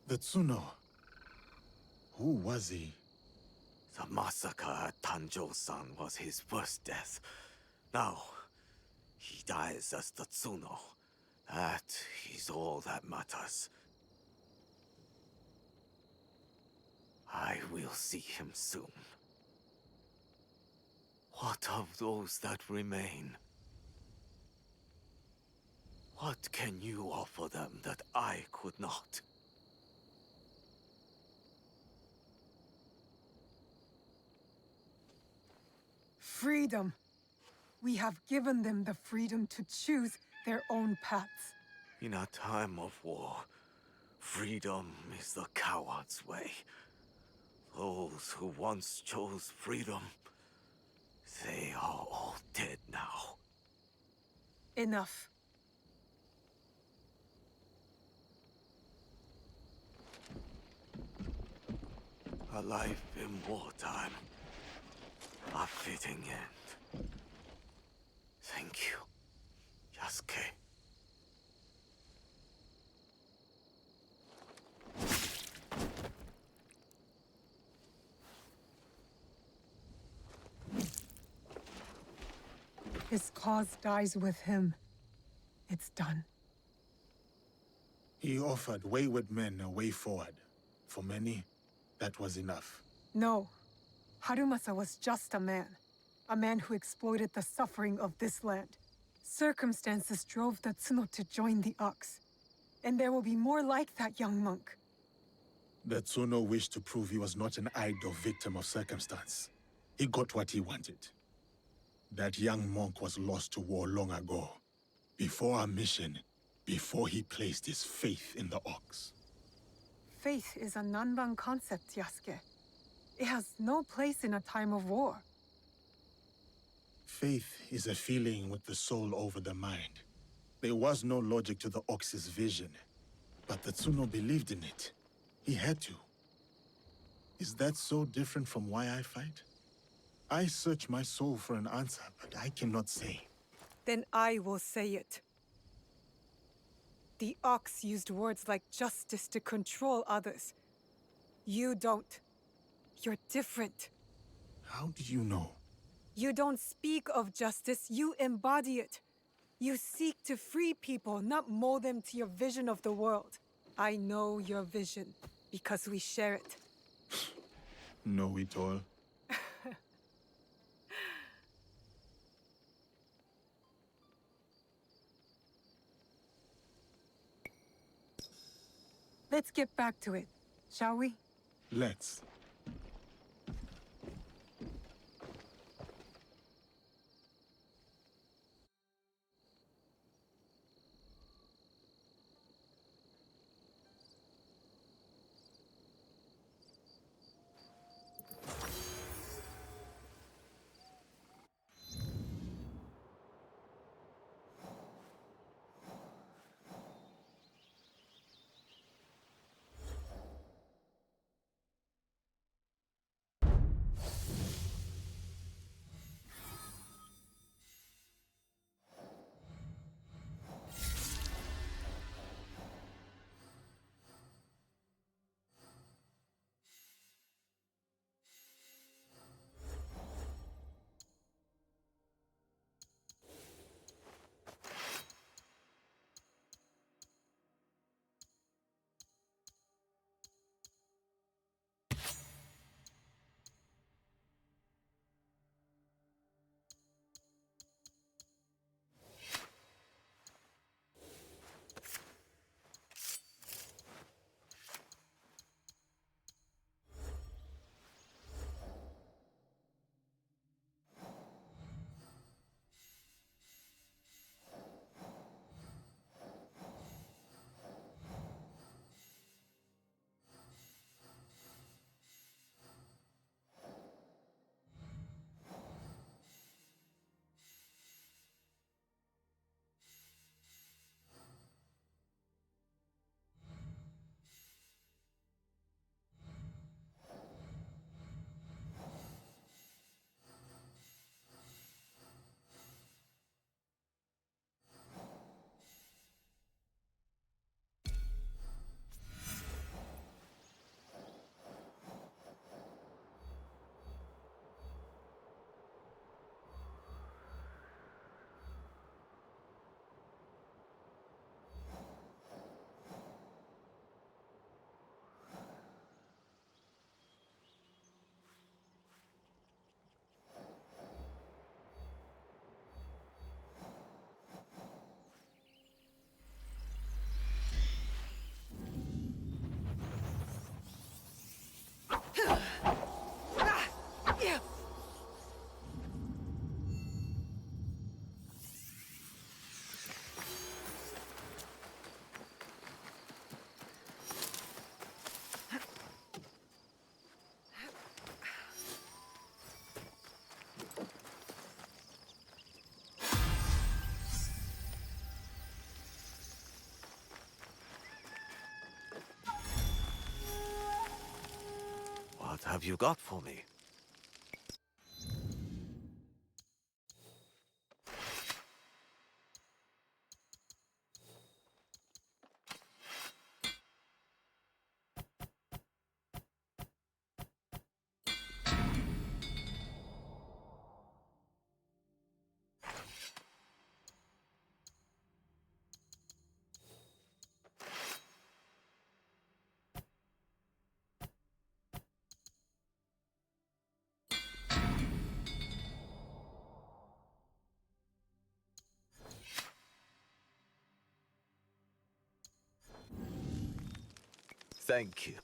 The Tsuno. Who was he? The massacre at Tanjo-san was his first death. Now, he dies as the Tsuno. That is all that matters. I will see him soon. What of those that remain? What can you offer them that I could not? Freedom. We have given them the freedom to choose their own paths. In a time of war, freedom is the coward's way. Those who once chose freedom, they are all dead now. Enough. A life in wartime. A fitting end. Thank you, Yasuke. His cause dies with him. It's done. He offered wayward men a way forward. For many, that was enough. No. Harumasa was just a man. A man who exploited the suffering of this land. Circumstances drove the Tsuno to join the Ox. And there will be more like that young monk. The Tsuno wished to prove he was not an idle victim of circumstance. He got what he wanted. That young monk was lost to war long ago. Before our mission, before he placed his faith in the Ox. Faith is a Nanban concept, Yasuke. It has no place in a time of war. Faith is a feeling with the soul over the mind. There was no logic to the Ox's vision, but the Tsuno believed in it. He had to. Is that so different from why I fight? I search my soul for an answer, but I cannot say. Then I will say it. The Ox used words like justice to control others. You don't. You're different. How do you know? You don't speak of justice, you embody it. You seek to free people, not mold them to your vision of the world. I know your vision, because we share it. Know it all? Let's get back to it, shall we? Let's. What have you got for me? Thank you.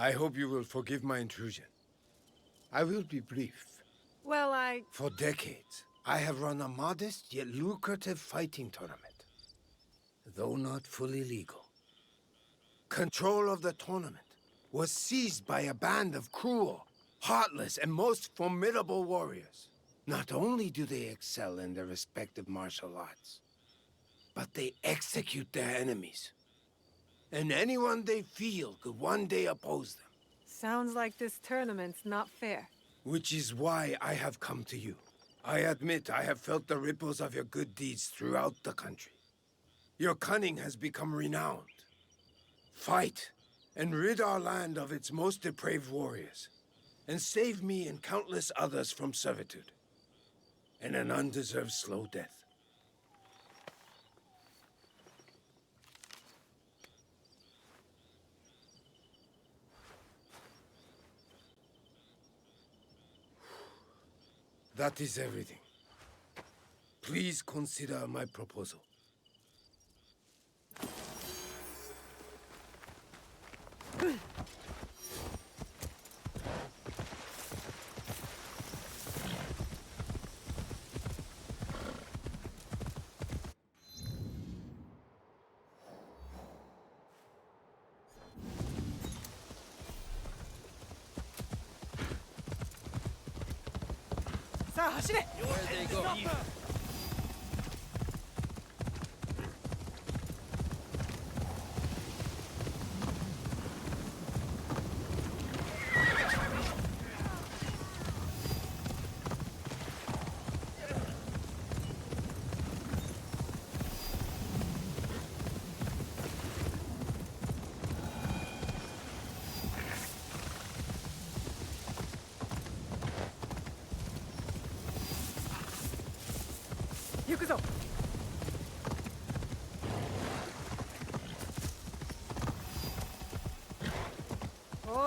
I hope you will forgive my intrusion. I will be brief. Well, For decades, I have run a modest yet lucrative fighting tournament, though not fully legal. Control of the tournament was seized by a band of cruel, heartless, and most formidable warriors. Not only do they excel in their respective martial arts, but they execute their enemies. And anyone they feel could one day oppose them. sounds like this tournament's not fair. Which is why I have come to you. I admit I have felt the ripples of your good deeds throughout the country. Your cunning has become renowned. Fight, and rid our land of its most depraved warriors, and save me and countless others from servitude, and an undeserved slow death. That is everything. Please consider my proposal. 자, 走れ!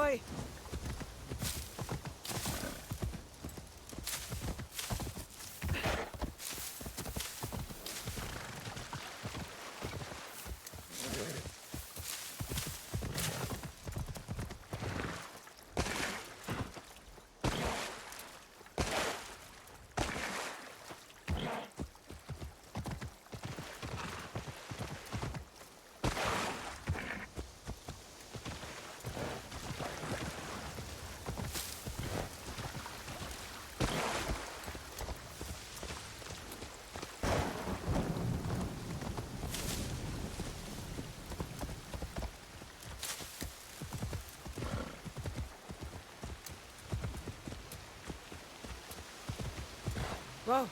Oi! Whoa.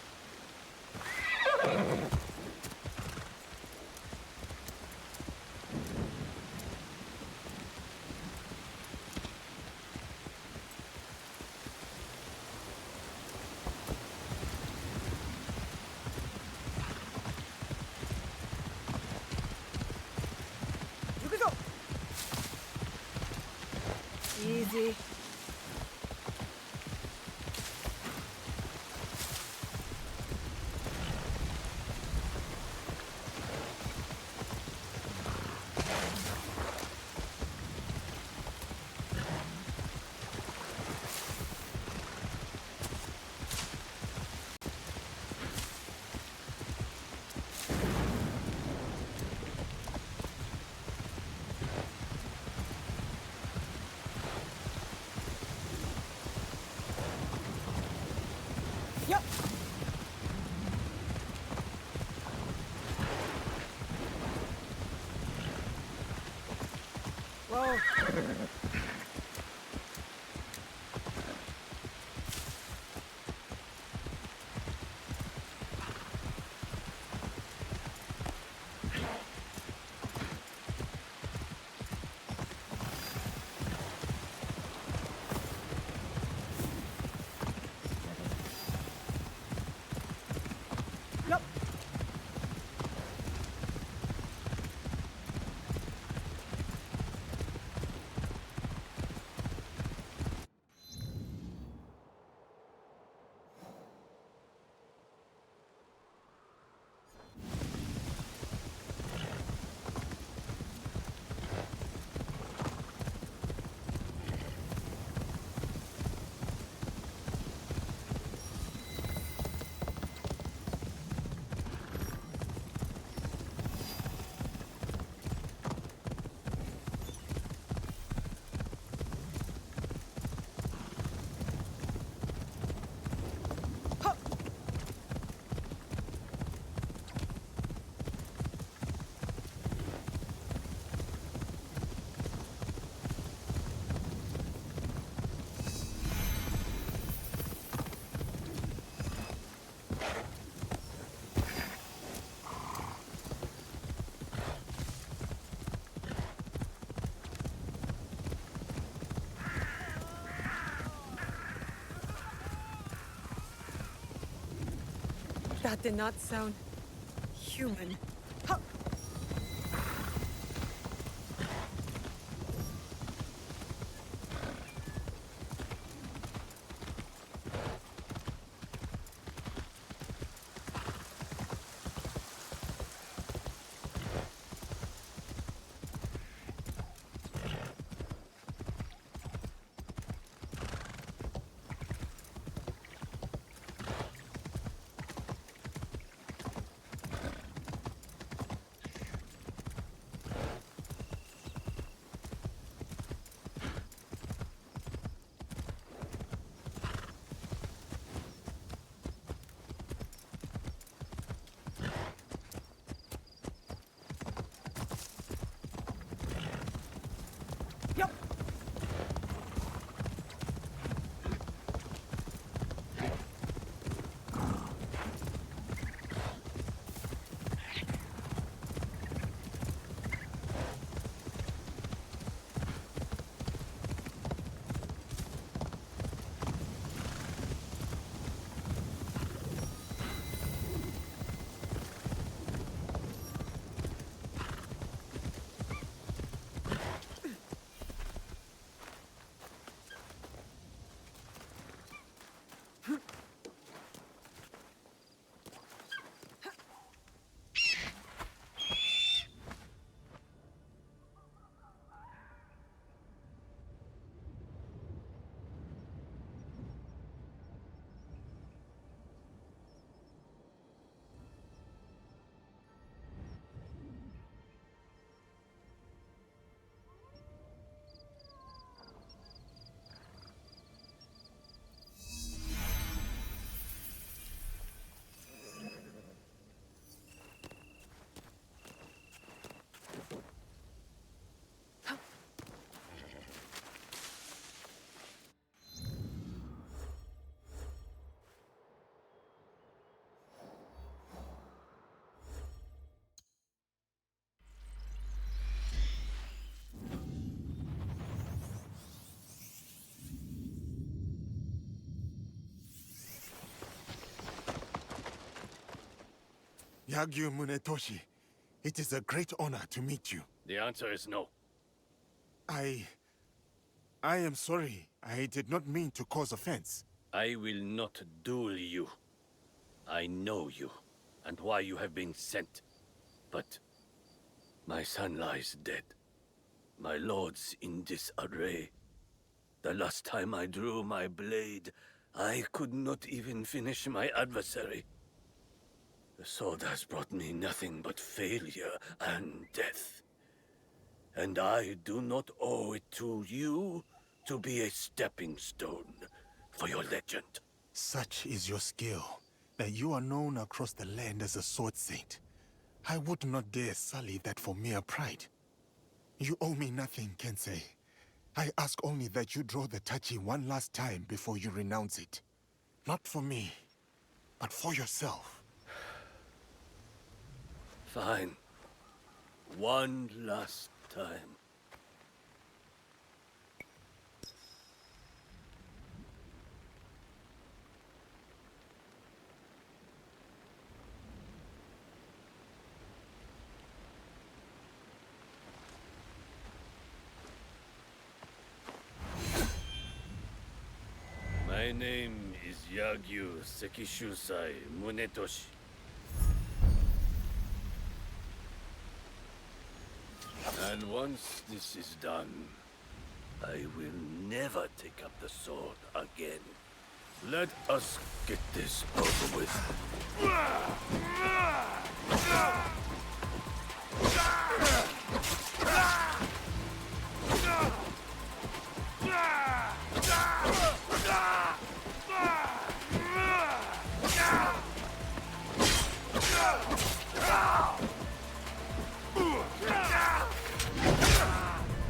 Easy. Well... That did not sound human. Huh. Yagyu Munetoshi, it is a great honor to meet you. The answer is no. I am sorry. I did not mean to cause offense. I will not duel you. I know you, and why you have been sent. But my son lies dead. My lord's in disarray. The last time I drew my blade, I could not even finish my adversary. The sword has brought me nothing but failure and death. And I do not owe it to you to be a stepping stone for your legend. Such is your skill, that you are known across the land as a sword saint. I would not dare sully that for mere pride. You owe me nothing, Kensei. I ask only that you draw the tachi one last time before you renounce it. Not for me, but for yourself. Fine. One last time. My name is Yagyu Sekishusai Munetoshi. And once this is done, I will never take up the sword again. Let us get this over with.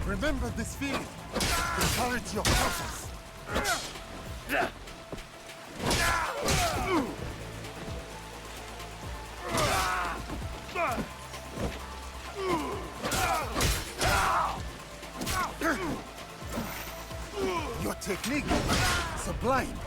Remember this feeling. Encourage your purpose. Your technique, sublime.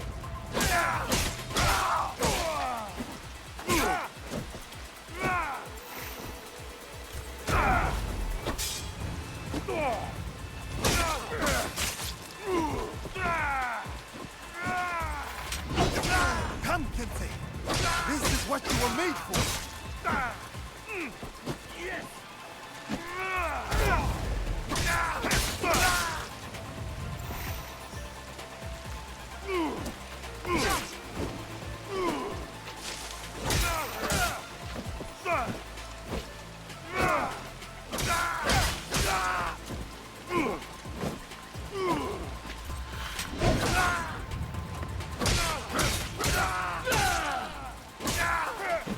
Come, Kensei. This is what you were made for. Yes!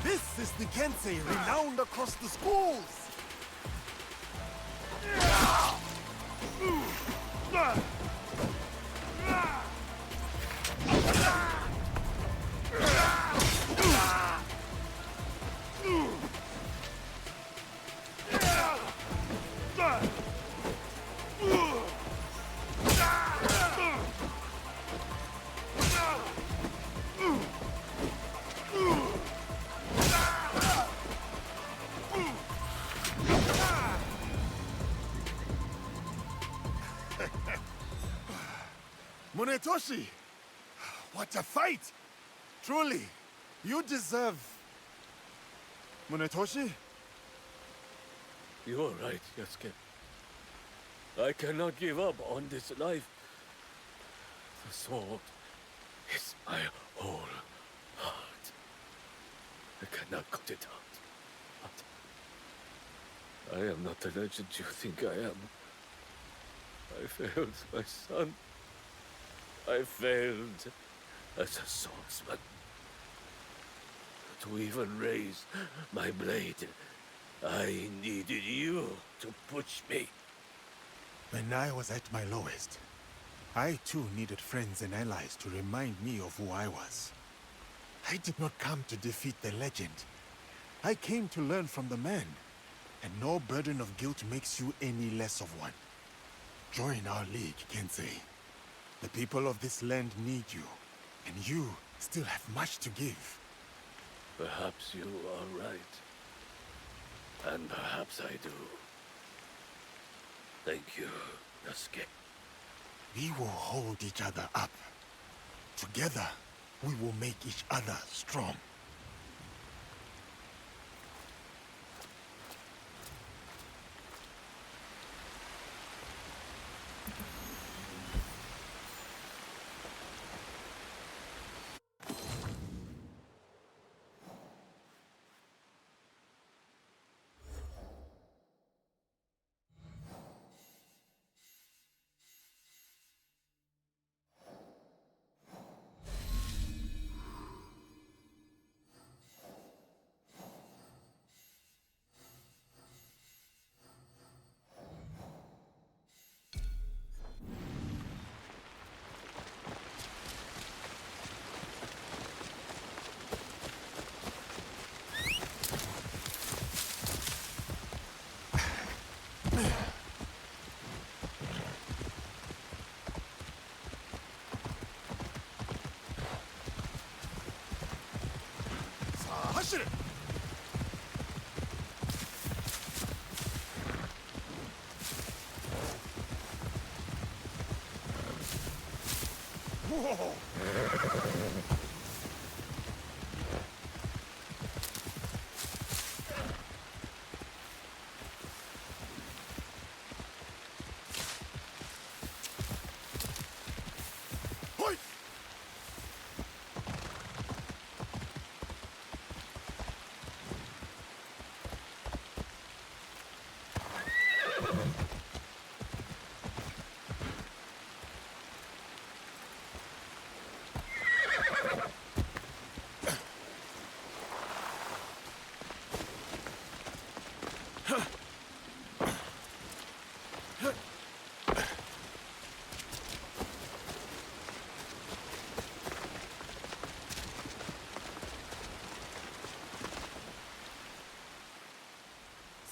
This is the Kensei renowned across the schools. Munetoshi! What a fight! Truly, you deserve... Munetoshi? You are right, Yasuke. I cannot give up on this life. The sword is my whole heart. I cannot cut it out. But I am not the legend you think I am. I failed my son. I failed as a swordsman. To even raise my blade, I needed you to push me. When I was at my lowest, I too needed friends and allies to remind me of who I was. I did not come to defeat the legend. I came to learn from the man, and no burden of guilt makes you any less of one. Join our league, Kensei. The people of this land need you, and you still have much to give. Perhaps you are right. And perhaps I do. Thank you, Yasuke. We will hold each other up. Together, we will make each other strong.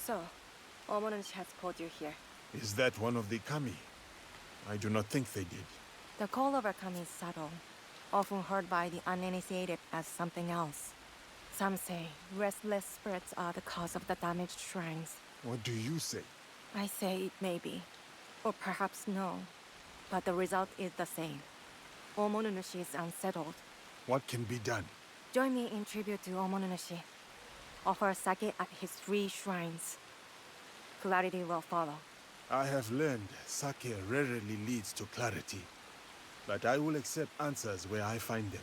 So, Omonushi has called you here. Is that one of the kami? I do not think they did. The call of a kami is subtle, often heard by the uninitiated as something else. Some say restless spirits are the cause of the damaged shrines. What do you say? I say it may be, or perhaps no, but the result is the same. Omonushi is unsettled. What can be done? Join me in tribute to Omonushi. Offer sake at his 3 shrines. Clarity will follow. I have learned sake rarely leads to clarity, but I will accept answers where I find them.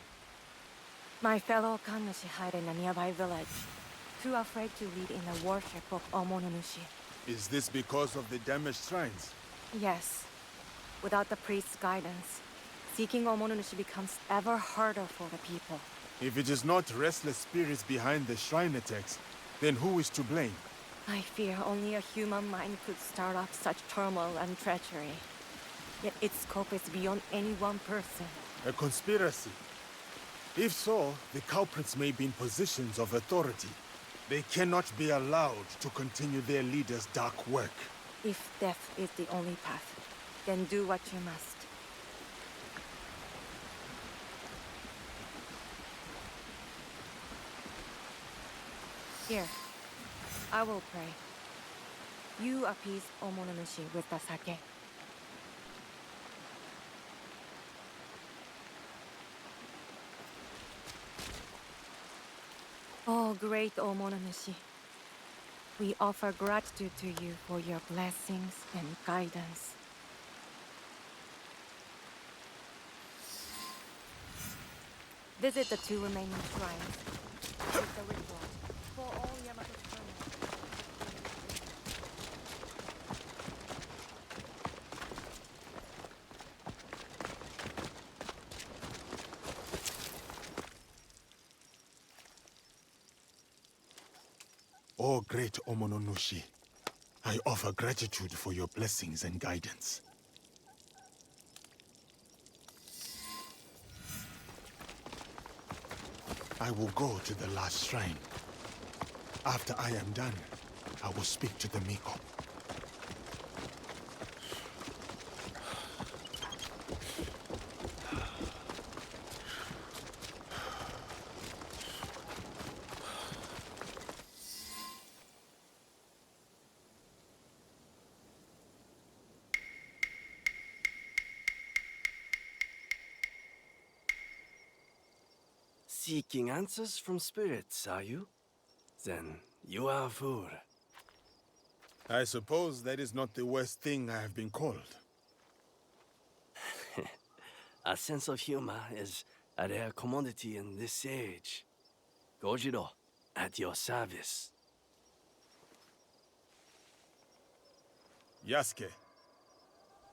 My fellow kannushi hide in a nearby village, too afraid to lead in the worship of Omonushi. Is this because of the damaged shrines? Yes. Without the priest's guidance, seeking Omonushi becomes ever harder for the people. If it is not restless spirits behind the shrine attacks, then who is to blame? I fear only a human mind could start off such turmoil and treachery. Yet its scope is beyond any one person. A conspiracy? If so, the culprits may be in positions of authority. They cannot be allowed to continue their leader's dark work. If death is the only path, then do what you must. Here, I will pray. You appease Omonushi with the sake. Oh, great Omonushi. We offer gratitude to you for your blessings and guidance. Visit the 2 remaining shrines. Take the ritual for all Yamato shrines. Oh, great Omonushi, I offer gratitude for your blessings and guidance. I will go to the last shrine. After I am done, I will speak to the Miko. Seeking answers from spirits, are you? Then you are a fool. I suppose that is not the worst thing I have been called. A sense of humor is a rare commodity in this age. Gojiro, at your service. Yasuke,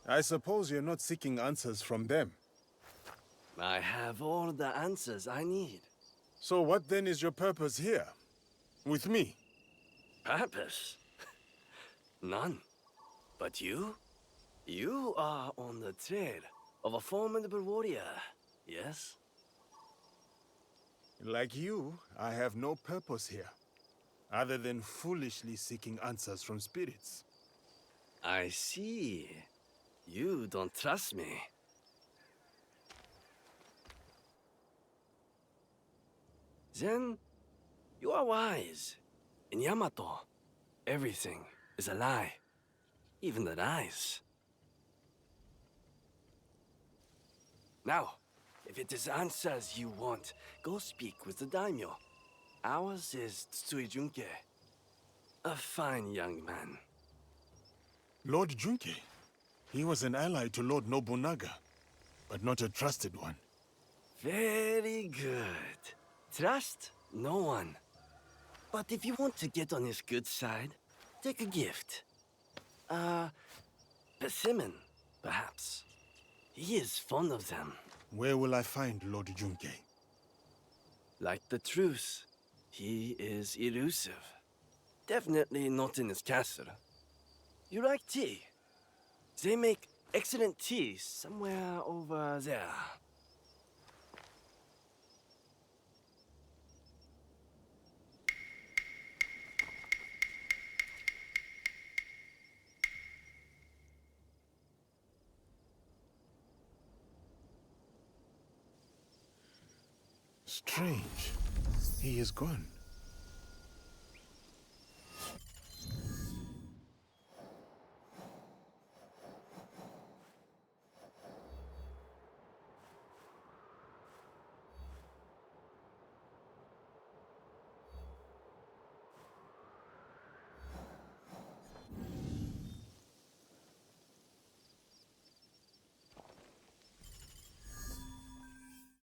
I suppose you're not seeking answers from them. I have all the answers I need. So what then is your purpose here? With me? Purpose? None. But you? You are on the trail of a formidable warrior, yes? Like you, I have no purpose here, other than foolishly seeking answers from spirits. I see. You don't trust me. Then, you are wise. In Yamato, everything is a lie. Even the lies. Now, If it is answers you want, go speak with the daimyo. Ours is Tsui Junke. A fine young man. Lord Junke? He was an ally to Lord Nobunaga, but not a trusted one. Very good. Trust no one. But if you want to get on his good side, take a gift. Persimmon, perhaps. He is fond of them. Where will I find Lord Junke? Like the truth, he is elusive. Definitely not in his castle. You like tea? They make excellent tea somewhere over there. Strange. He is gone.